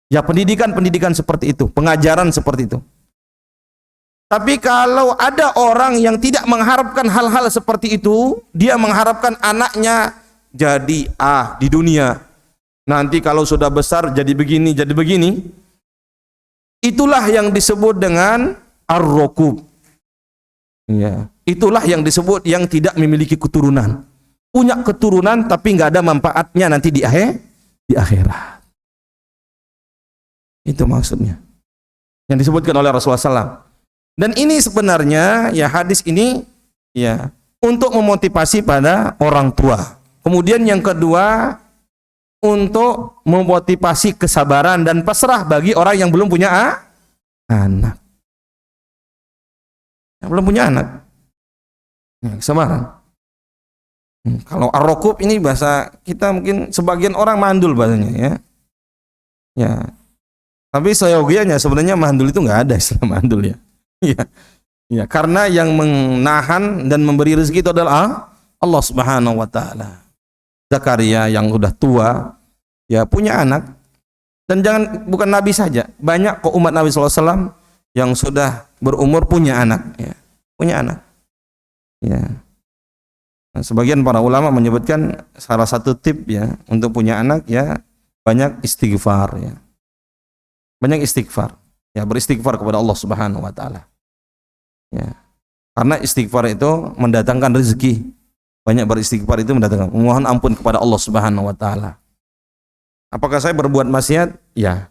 Ya, pendidikan seperti itu, pengajaran seperti itu. Tapi kalau ada orang yang tidak mengharapkan hal-hal seperti itu, dia mengharapkan anaknya jadi di dunia. Nanti kalau sudah besar jadi begini, jadi begini. Itulah yang disebut dengan ar-raqub. Ya, itulah yang disebut yang tidak memiliki keturunan. Punya keturunan tapi nggak ada manfaatnya nanti di akhirat. Itu maksudnya yang disebutkan oleh Rasulullah SAW. Dan ini sebenarnya ya hadis ini ya untuk memotivasi pada orang tua. Kemudian yang kedua untuk memotivasi kesabaran dan pasrah bagi orang yang belum punya anak. Yang belum punya anak. Ya, kesabaran. Kalau ar-raqub ini bahasa kita mungkin sebagian orang mandul bahasanya, ya. Ya. Tapi seyogianya sebenarnya mandul itu nggak ada istilah mandul, ya. Ya. Ya, karena yang menahan dan memberi rezeki itu adalah Allah Subhanahu wa taala. Zakaria yang udah tua ya punya anak, dan bukan Nabi saja, banyak kok umat Nabi SAW yang sudah berumur punya anak, ya. Punya anak. Ya. Nah, sebagian para ulama menyebutkan salah satu tip ya untuk punya anak ya banyak istighfar, ya. Banyak istighfar. Ya, beristighfar kepada Allah Subhanahu wa taala. Ya. Karena istighfar itu mendatangkan rezeki. Banyak beristighfar itu mendatangkan mohon ampun kepada Allah Subhanahu wa taala. Apakah saya berbuat maksiat? Ya.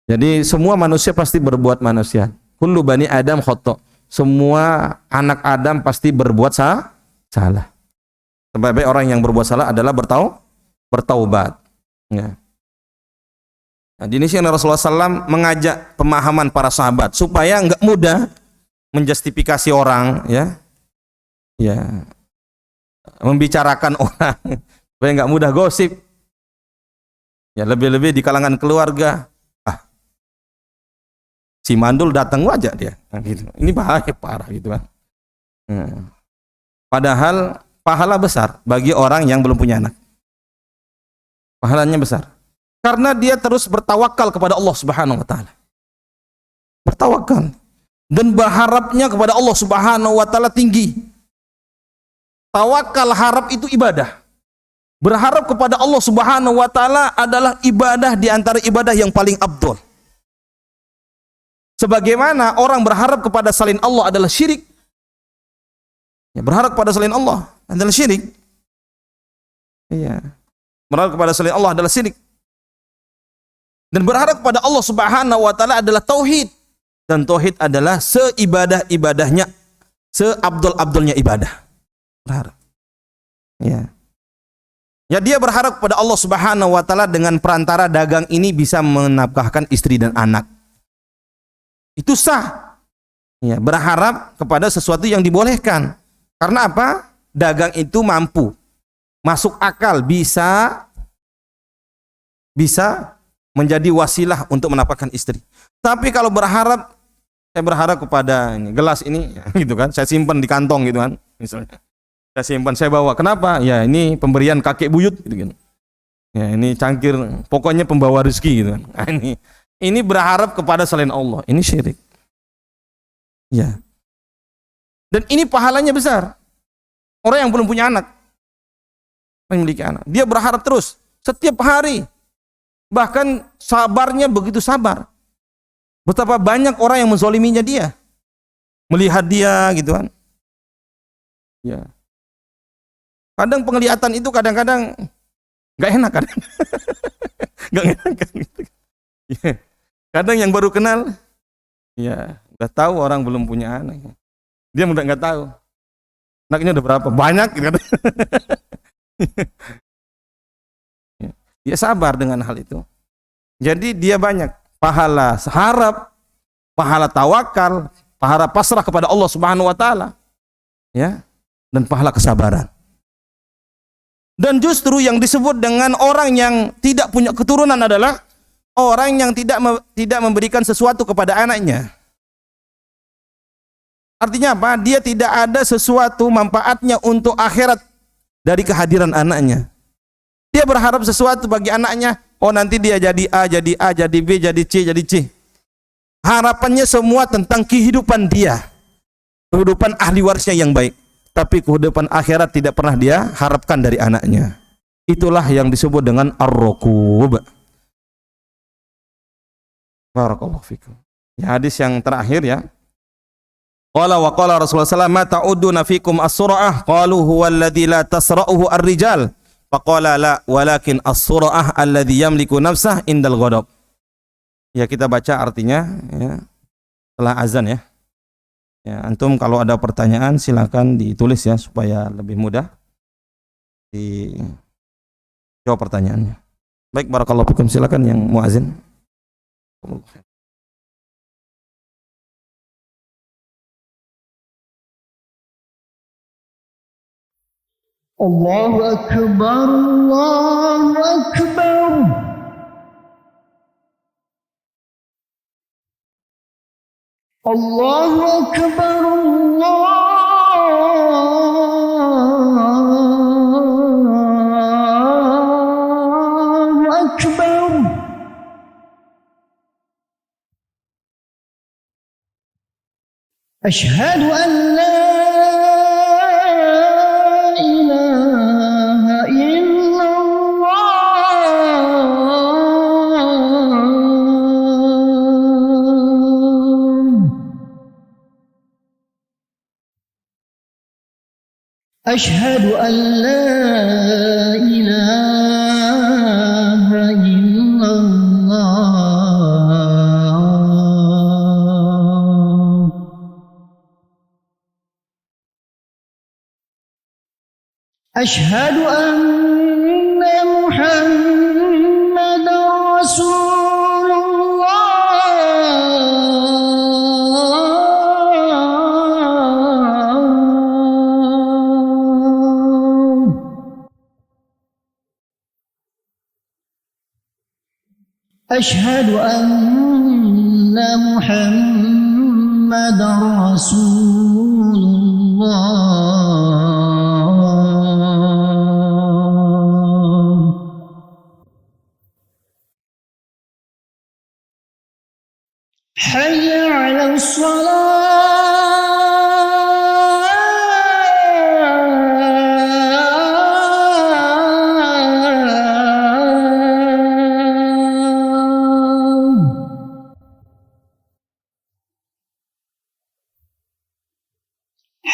Jadi semua manusia pasti berbuat maksiat. Kullu bani Adam khata'. Semua anak Adam pasti berbuat salah. Sebaik-baik orang yang berbuat salah adalah bertaubat. Ya. Nah, di sini Rasulullah SAW mengajak pemahaman para sahabat supaya enggak mudah menjustifikasi orang, ya. Ya. Membicarakan orang supaya enggak mudah gosip. Ya, lebih-lebih di kalangan keluarga. Si mandul datang aja dia. Nah, gitu. Ini bahaya parah gitu kan. Padahal pahala besar bagi orang yang belum punya anak. Pahalanya besar. Karena dia terus bertawakal kepada Allah Subhanahu wa taala. Bertawakal dan berharapnya kepada Allah Subhanahu wa taala tinggi. Tawakal, harap itu ibadah. Berharap kepada Allah Subhanahu wa taala adalah ibadah di antara ibadah yang paling afdal. Sebagaimana orang berharap kepada selain Allah adalah syirik. Ya, berharap kepada selain Allah adalah syirik. Iya. Berharap kepada selain Allah adalah syirik. Dan berharap kepada Allah Subhanahu wa taala adalah tauhid. Dan tauhid adalah seibadah-ibadahnya, seabdul-abdulnya ibadah. Berharap. Ya. Ya, dia berharap kepada Allah Subhanahu wa taala dengan perantara dagang ini bisa menafkahkan istri dan anak. Itu sah. Ya, berharap kepada sesuatu yang dibolehkan. Karena apa? Dagang itu mampu masuk akal, bisa menjadi wasilah untuk menafkahkan istri. Tapi kalau berharap, saya berharap kepada ini, gelas ini, gitu kan, saya simpan di kantong gitu kan, misalnya. Saya simpan, saya bawa. Kenapa? Ya ini pemberian kakek buyut, gitu kan. Ya ini cangkir, pokoknya pembawa rezeki gitu kan. Nah, ini berharap kepada selain Allah. Ini syirik. Ya. Dan ini pahalanya besar. Orang yang belum punya anak, memiliki anak, dia berharap terus setiap hari. Bahkan sabarnya begitu sabar. Betapa banyak orang yang menzoliminya dia, melihat dia gitu kan. Ya. Kadang penglihatan itu kadang-kadang nggak enak kan. Nggak enak kan. Ya. Kadang yang baru kenal, ya udah tahu orang belum punya anak. Dia udah nggak tahu. Anaknya udah berapa? Banyak gitu kan. Dia sabar dengan hal itu. Jadi dia banyak pahala harap, pahala tawakal, pahala pasrah kepada Allah Subhanahu wa taala. Ya. Dan pahala kesabaran. Dan justru yang disebut dengan orang yang tidak punya keturunan adalah orang yang tidak memberikan sesuatu kepada anaknya. Artinya apa? Dia tidak ada sesuatu manfaatnya untuk akhirat dari kehadiran anaknya. Dia berharap sesuatu bagi anaknya, oh nanti dia jadi A, jadi A, jadi B, jadi C, jadi C. Harapannya semua tentang kehidupan dia, kehidupan ahli warisnya yang baik. Tapi kehidupan akhirat tidak pernah dia harapkan dari anaknya. Itulah yang disebut dengan ar-rukub. Barakallahu fikum. Ya, hadis yang terakhir ya. Qala wa qala Rasulullah sallallahu alaihi wasallam, "Ta'udduna fikum as-sur'ah?" Qalu huwa alladhi la tasra'uhu ar-rijal. Faqala la, walakin as-sur'ah alladhi yamliku nafsah indal ghadab. Ya, kita baca artinya ya setelah azan ya. Ya, antum kalau ada pertanyaan silakan ditulis ya supaya lebih mudah dijawab pertanyaannya. Baik, barakallahu fikum, silakan yang muazin. Allahu Akbar, Allahu Akbar. Allahu Akbar, Allahu Akbar. Ashhadu an la ilaha illallah. Ashhadu an la ilaha illallah. Ashhadu anna Muhammadar Rasulullah. Ashhadu anna Muhammadar Rasulullah. Hayya 'alas shalah.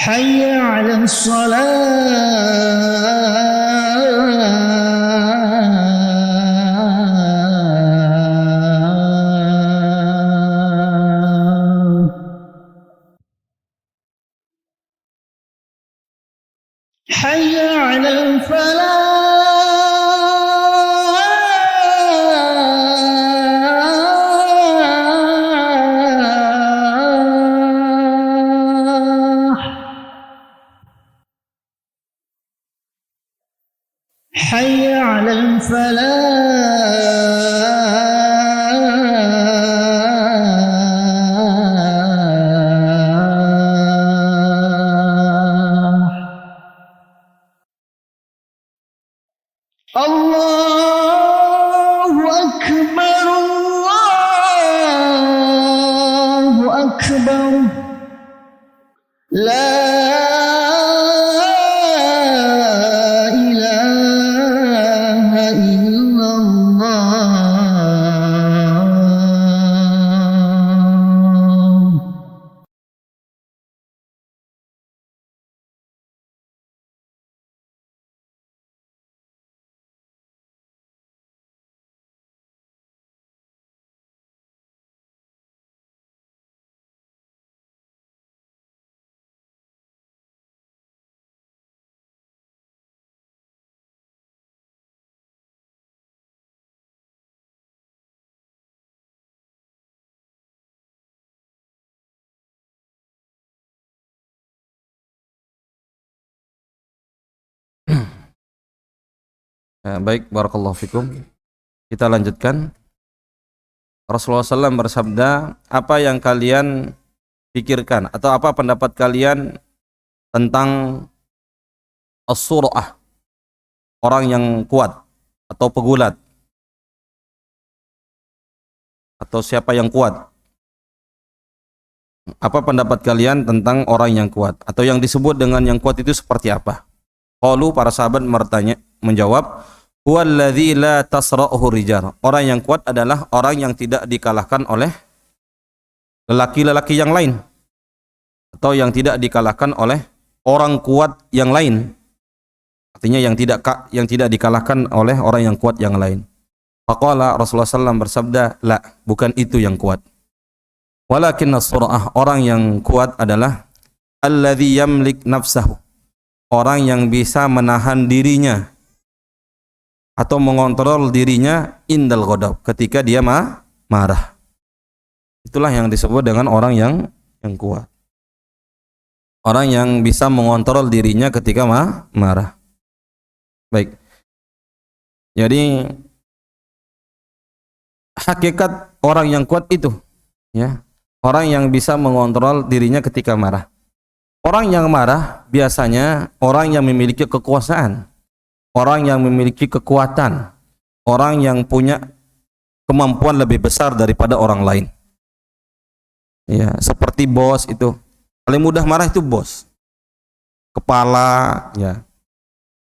Hayya 'alas shalah. Hayya 'alal falah. حي على الفلاح. الله أكبر الله أكبر لا إله إلا الله. Baik, barakallahu fikum. Kita lanjutkan. Rasulullah SAW bersabda, apa yang kalian pikirkan atau apa pendapat kalian tentang as-sur'ah, orang yang kuat atau pegulat, atau siapa yang kuat? Apa pendapat kalian tentang orang yang kuat atau yang disebut dengan yang kuat itu seperti apa? Qalu, para sahabat menjawab, huwallazi la tasra'uhu rijal. Orang yang kuat adalah orang yang tidak dikalahkan oleh lelaki-lelaki yang lain, atau yang tidak dikalahkan oleh orang kuat yang lain. Artinya yang tidak dikalahkan oleh orang yang kuat yang lain. Faqala, Rasulullah SAW bersabda, la, bukan itu yang kuat. Walakin as-sur'ah, orang yang kuat adalah alladzi yamlik nafsahu, orang yang bisa menahan dirinya atau mengontrol dirinya indal ghadab, ketika dia marah. Itulah yang disebut dengan orang yang kuat. Orang yang bisa mengontrol dirinya ketika marah. Baik. Jadi hakikat orang yang kuat itu, ya, orang yang bisa mengontrol dirinya ketika marah. Orang yang marah biasanya orang yang memiliki kekuasaan, orang yang memiliki kekuatan, orang yang punya kemampuan lebih besar daripada orang lain. Ya, seperti bos itu. Paling mudah marah itu bos. Kepala, ya.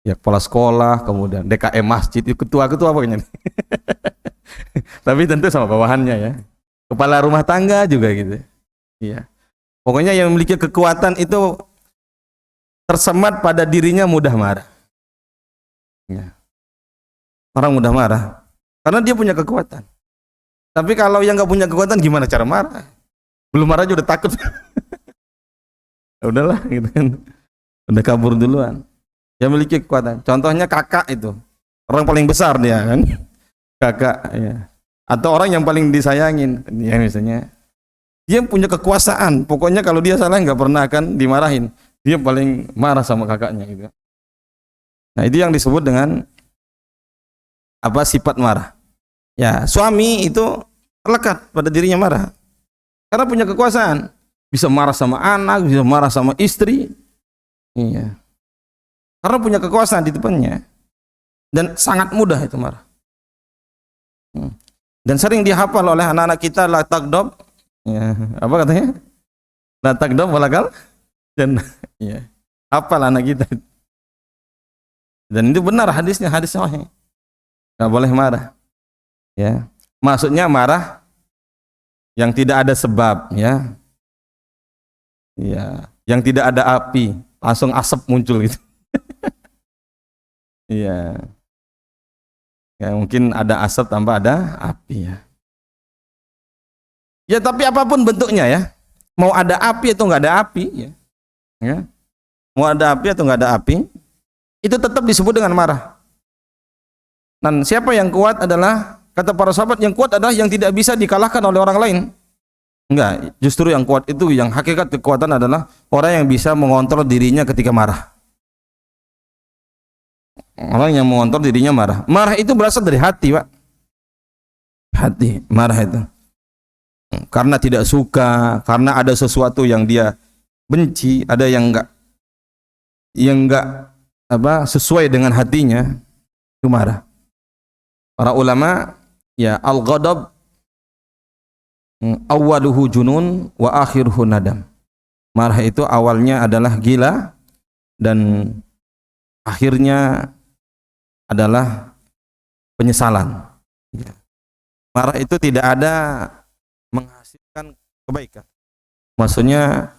Ya, kepala sekolah, kemudian DKM masjid, itu ketua-ketua pokoknya. Tapi tentu sama bawahannya, ya. Kepala rumah tangga juga gitu. Iya. Pokoknya yang memiliki kekuatan itu tersemat pada dirinya mudah marah. Ya. Orang mudah marah karena dia punya kekuatan. Tapi kalau yang nggak punya kekuatan, gimana cara marah? Belum marah aja udah takut. Udahlah gitu kan. Udah kabur duluan. Dia memiliki kekuatan. Contohnya kakak itu. Orang paling besar dia kan. Kakak, ya. Atau orang yang paling disayangin, ya misalnya. Dia punya kekuasaan. Pokoknya kalau dia salah nggak pernah akan dimarahin. Dia paling marah sama kakaknya gitu. Nah, itu yang disebut dengan apa, sifat marah. Ya, suami itu terlekat pada dirinya marah. Karena punya kekuasaan. Bisa marah sama anak, bisa marah sama istri. Iya. Karena punya kekuasaan di depannya. Dan sangat mudah itu marah. Dan sering dihafal oleh anak-anak kita, la tagdob. Ya, apa katanya? La tagdob walakal. Dan ya, hafal anak kita. Dan itu benar hadisnya, hadis sahih. Enggak boleh marah. Ya. Maksudnya marah yang tidak ada sebab, ya. Ya, yang tidak ada api, langsung asap muncul gitu. Iya. Ya, mungkin ada asap tanpa ada api, ya. Ya, tapi apapun bentuknya, ya. Mau ada api atau enggak ada api, ya. Ya. Mau ada api atau enggak ada api, itu tetap disebut dengan marah. Dan siapa yang kuat adalah, kata para sahabat, yang kuat adalah yang tidak bisa dikalahkan oleh orang lain. Enggak, justru yang kuat itu, yang hakikat kekuatan adalah orang yang bisa mengontrol dirinya ketika marah. Orang yang mengontrol dirinya marah. Marah itu berasal dari hati, Pak. Hati, marah itu. Karena tidak suka, karena ada sesuatu yang dia benci, ada yang enggak sesuai dengan hatinya, itu marah. Para ulama ya al-ghadab awwaluhu junun wa akhiruhu nadam. Marah itu awalnya adalah gila dan akhirnya adalah penyesalan. Marah itu tidak ada menghasilkan kebaikan. Maksudnya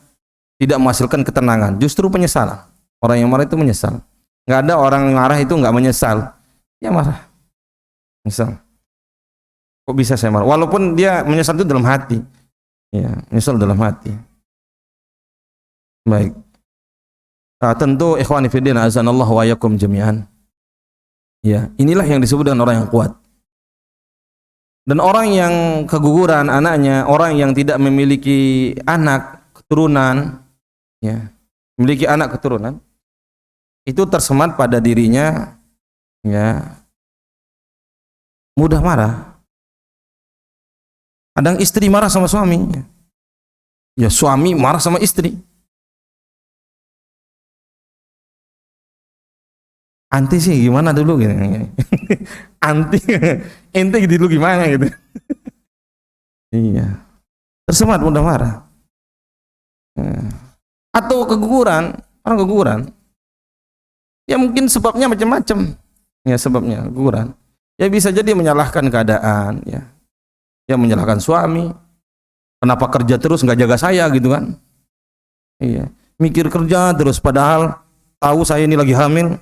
tidak menghasilkan ketenangan, justru penyesalan. Orang yang marah itu menyesal. Nggak ada orang yang marah itu nggak menyesal. Ya marah. Menyesal. Kok bisa saya marah? Walaupun dia menyesal itu dalam hati. Ya, menyesal dalam hati. Baik. Nah, tentu ikhwani fiddin azanallahu wa yakum jami'an. Ya, inilah yang disebut dengan orang yang kuat. Dan orang yang keguguran anaknya, orang yang tidak memiliki anak keturunan, ya, memiliki anak keturunan, itu tersemat pada dirinya, ya, mudah marah. Kadang istri marah sama suami, ya suami marah sama istri. Anti sih gimana dulu gitu. Anti ente dulu gimana gitu. Iya. Tersemat mudah marah. Atau keguguran, orang keguguran. Ya mungkin sebabnya macam-macam. Ya sebabnya keguguran. Ya bisa jadi menyalahkan keadaan, ya. Ya menyalahkan suami. Kenapa kerja terus nggak jaga saya gitu kan? Iya. Mikir kerja terus padahal tahu saya ini lagi hamil.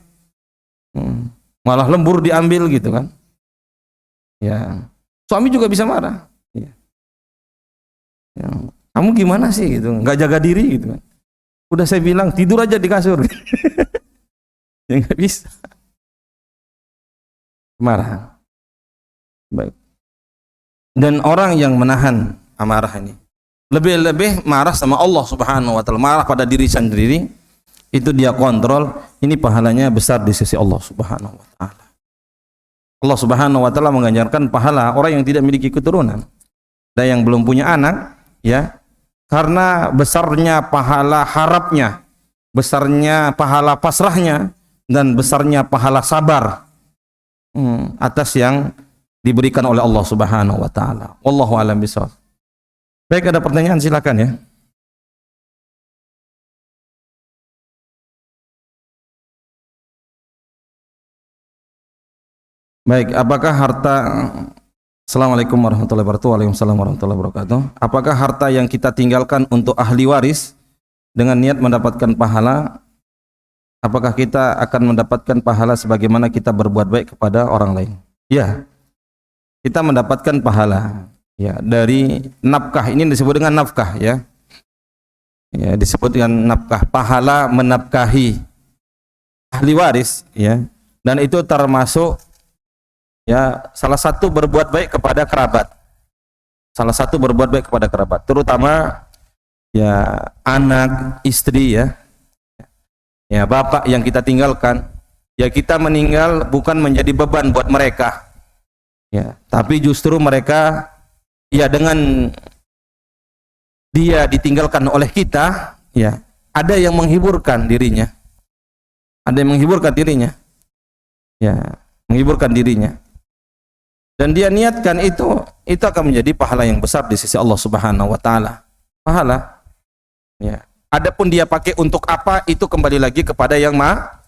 Malah lembur diambil gitu kan. Ya, suami juga bisa marah. Ya. Ya. Kamu gimana sih gitu, nggak jaga diri gitu kan. Udah saya bilang tidur aja di kasur. Ya nggak bisa. Marah. Baik. Dan orang yang menahan amarah ini lebih-lebih marah sama Allah Subhanahu wa taala, marah pada diri sendiri, itu dia kontrol, ini pahalanya besar di sisi Allah Subhanahu wa taala. Allah Subhanahu wa taala menganjarkan pahala orang yang tidak memiliki keturunan dan yang belum punya anak, ya, karena besarnya pahala harapnya, besarnya pahala pasrahnya, dan besarnya pahala sabar atas yang diberikan oleh Allah Subhanahu wa taala. Wallahu a'lam bishawab. Baik, ada pertanyaan silakan ya. Baik, apakah harta Assalamualaikum warahmatullahi wabarakatuh. Waalaikumsalam warahmatullahi wabarakatuh. Apakah harta yang kita tinggalkan untuk ahli waris dengan niat mendapatkan pahala, apakah kita akan mendapatkan pahala sebagaimana kita berbuat baik kepada orang lain? Ya, kita mendapatkan pahala ya dari nafkah. Ini disebut dengan nafkah, ya. Ya, disebut dengan nafkah, pahala menafkahi ahli waris, ya. Dan itu termasuk ya salah satu berbuat baik kepada kerabat. Salah satu berbuat baik kepada kerabat, terutama ya anak, istri, ya. Ya, bapak yang kita tinggalkan, ya kita meninggal bukan menjadi beban buat mereka. Ya, tapi justru mereka ya dengan dia ditinggalkan oleh kita, ya, ada yang menghiburkan dirinya. Ada yang menghiburkan dirinya. Ya, menghiburkan dirinya. Dan dia niatkan itu akan menjadi pahala yang besar di sisi Allah Subhanahu wa taala. Pahala. Ya. Adapun dia pakai untuk apa, itu kembali lagi kepada yang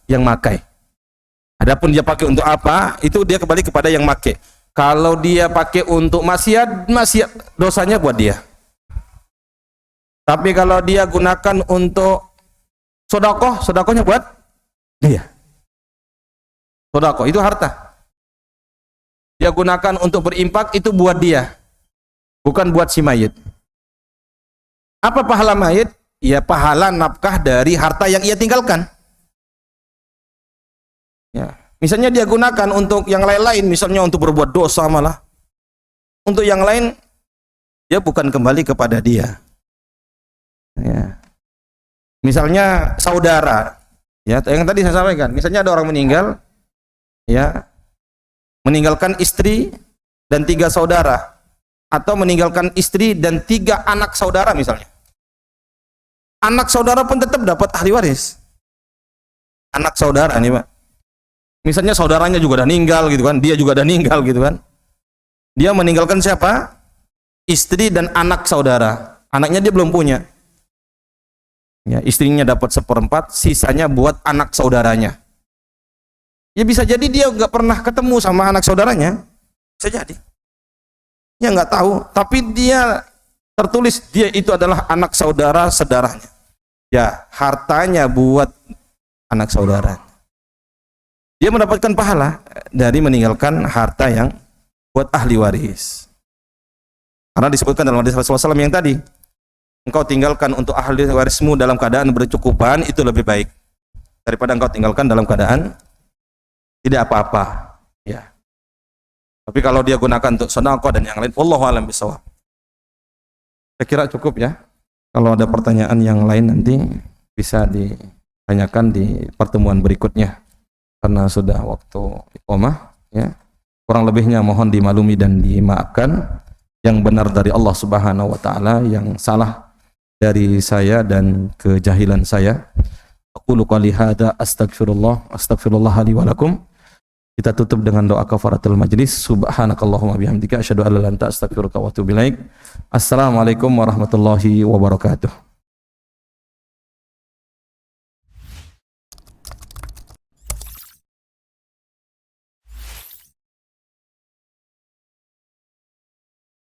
makai. Adapun dia pakai untuk apa, itu dia kembali kepada yang makai. Kalau dia pakai untuk maksiat dosanya buat dia. Tapi kalau dia gunakan untuk sedekahnya buat dia. Sedekah itu harta. Dia gunakan untuk berimpak, itu buat dia, bukan buat si mayit. Apa pahala mayit? Ya pahala nafkah dari harta yang ia tinggalkan. Ya, misalnya dia gunakan untuk yang lain-lain, misalnya untuk berbuat dosa malah. Untuk yang lain, dia bukan kembali kepada dia. Ya. Misalnya saudara, ya yang tadi saya sampaikan, misalnya ada orang meninggal, ya, meninggalkan istri dan 3 saudara, atau meninggalkan istri dan 3 anak saudara misalnya. Anak saudara pun tetap dapat ahli waris. Anak saudara nih Pak. Misalnya saudaranya juga udah meninggal gitu kan, dia juga udah meninggal gitu kan. Dia meninggalkan siapa? Istri dan anak saudara. Anaknya dia belum punya. Ya, istrinya dapat 1/4, sisanya buat anak saudaranya. Ya bisa jadi dia nggak pernah ketemu sama anak saudaranya. Bisa jadi. Ya nggak tahu, tapi dia tertulis dia itu adalah anak saudara saudaranya. Ya, hartanya buat anak saudara. Dia mendapatkan pahala dari meninggalkan harta yang buat ahli waris. Karena disebutkan dalam hadis Rasulullah SAW yang tadi, engkau tinggalkan untuk ahli warismu dalam keadaan bercukupan, itu lebih baik daripada engkau tinggalkan dalam keadaan tidak apa-apa. Ya. Tapi kalau dia gunakan untuk sedekah dan yang lain, wallahu a'lam bishawab. Saya kira cukup ya. Kalau ada pertanyaan yang lain nanti bisa ditanyakan di pertemuan berikutnya. Karena sudah waktu iqamah ya. Kurang lebihnya mohon dimaklumi dan dimaafkan. Yang benar dari Allah Subhanahu wa taala, yang salah dari saya dan kejahilan saya. Aqulu qouli hadza astaghfirullah li wa lakum. Kita tutup dengan doa kafaratul majlis. Subhanakallahumma bihamdika asyhadu an la ilaha illa anta astaghfiruka wa atubu ilaik. Assalamualaikum warahmatullahi wabarakatuh.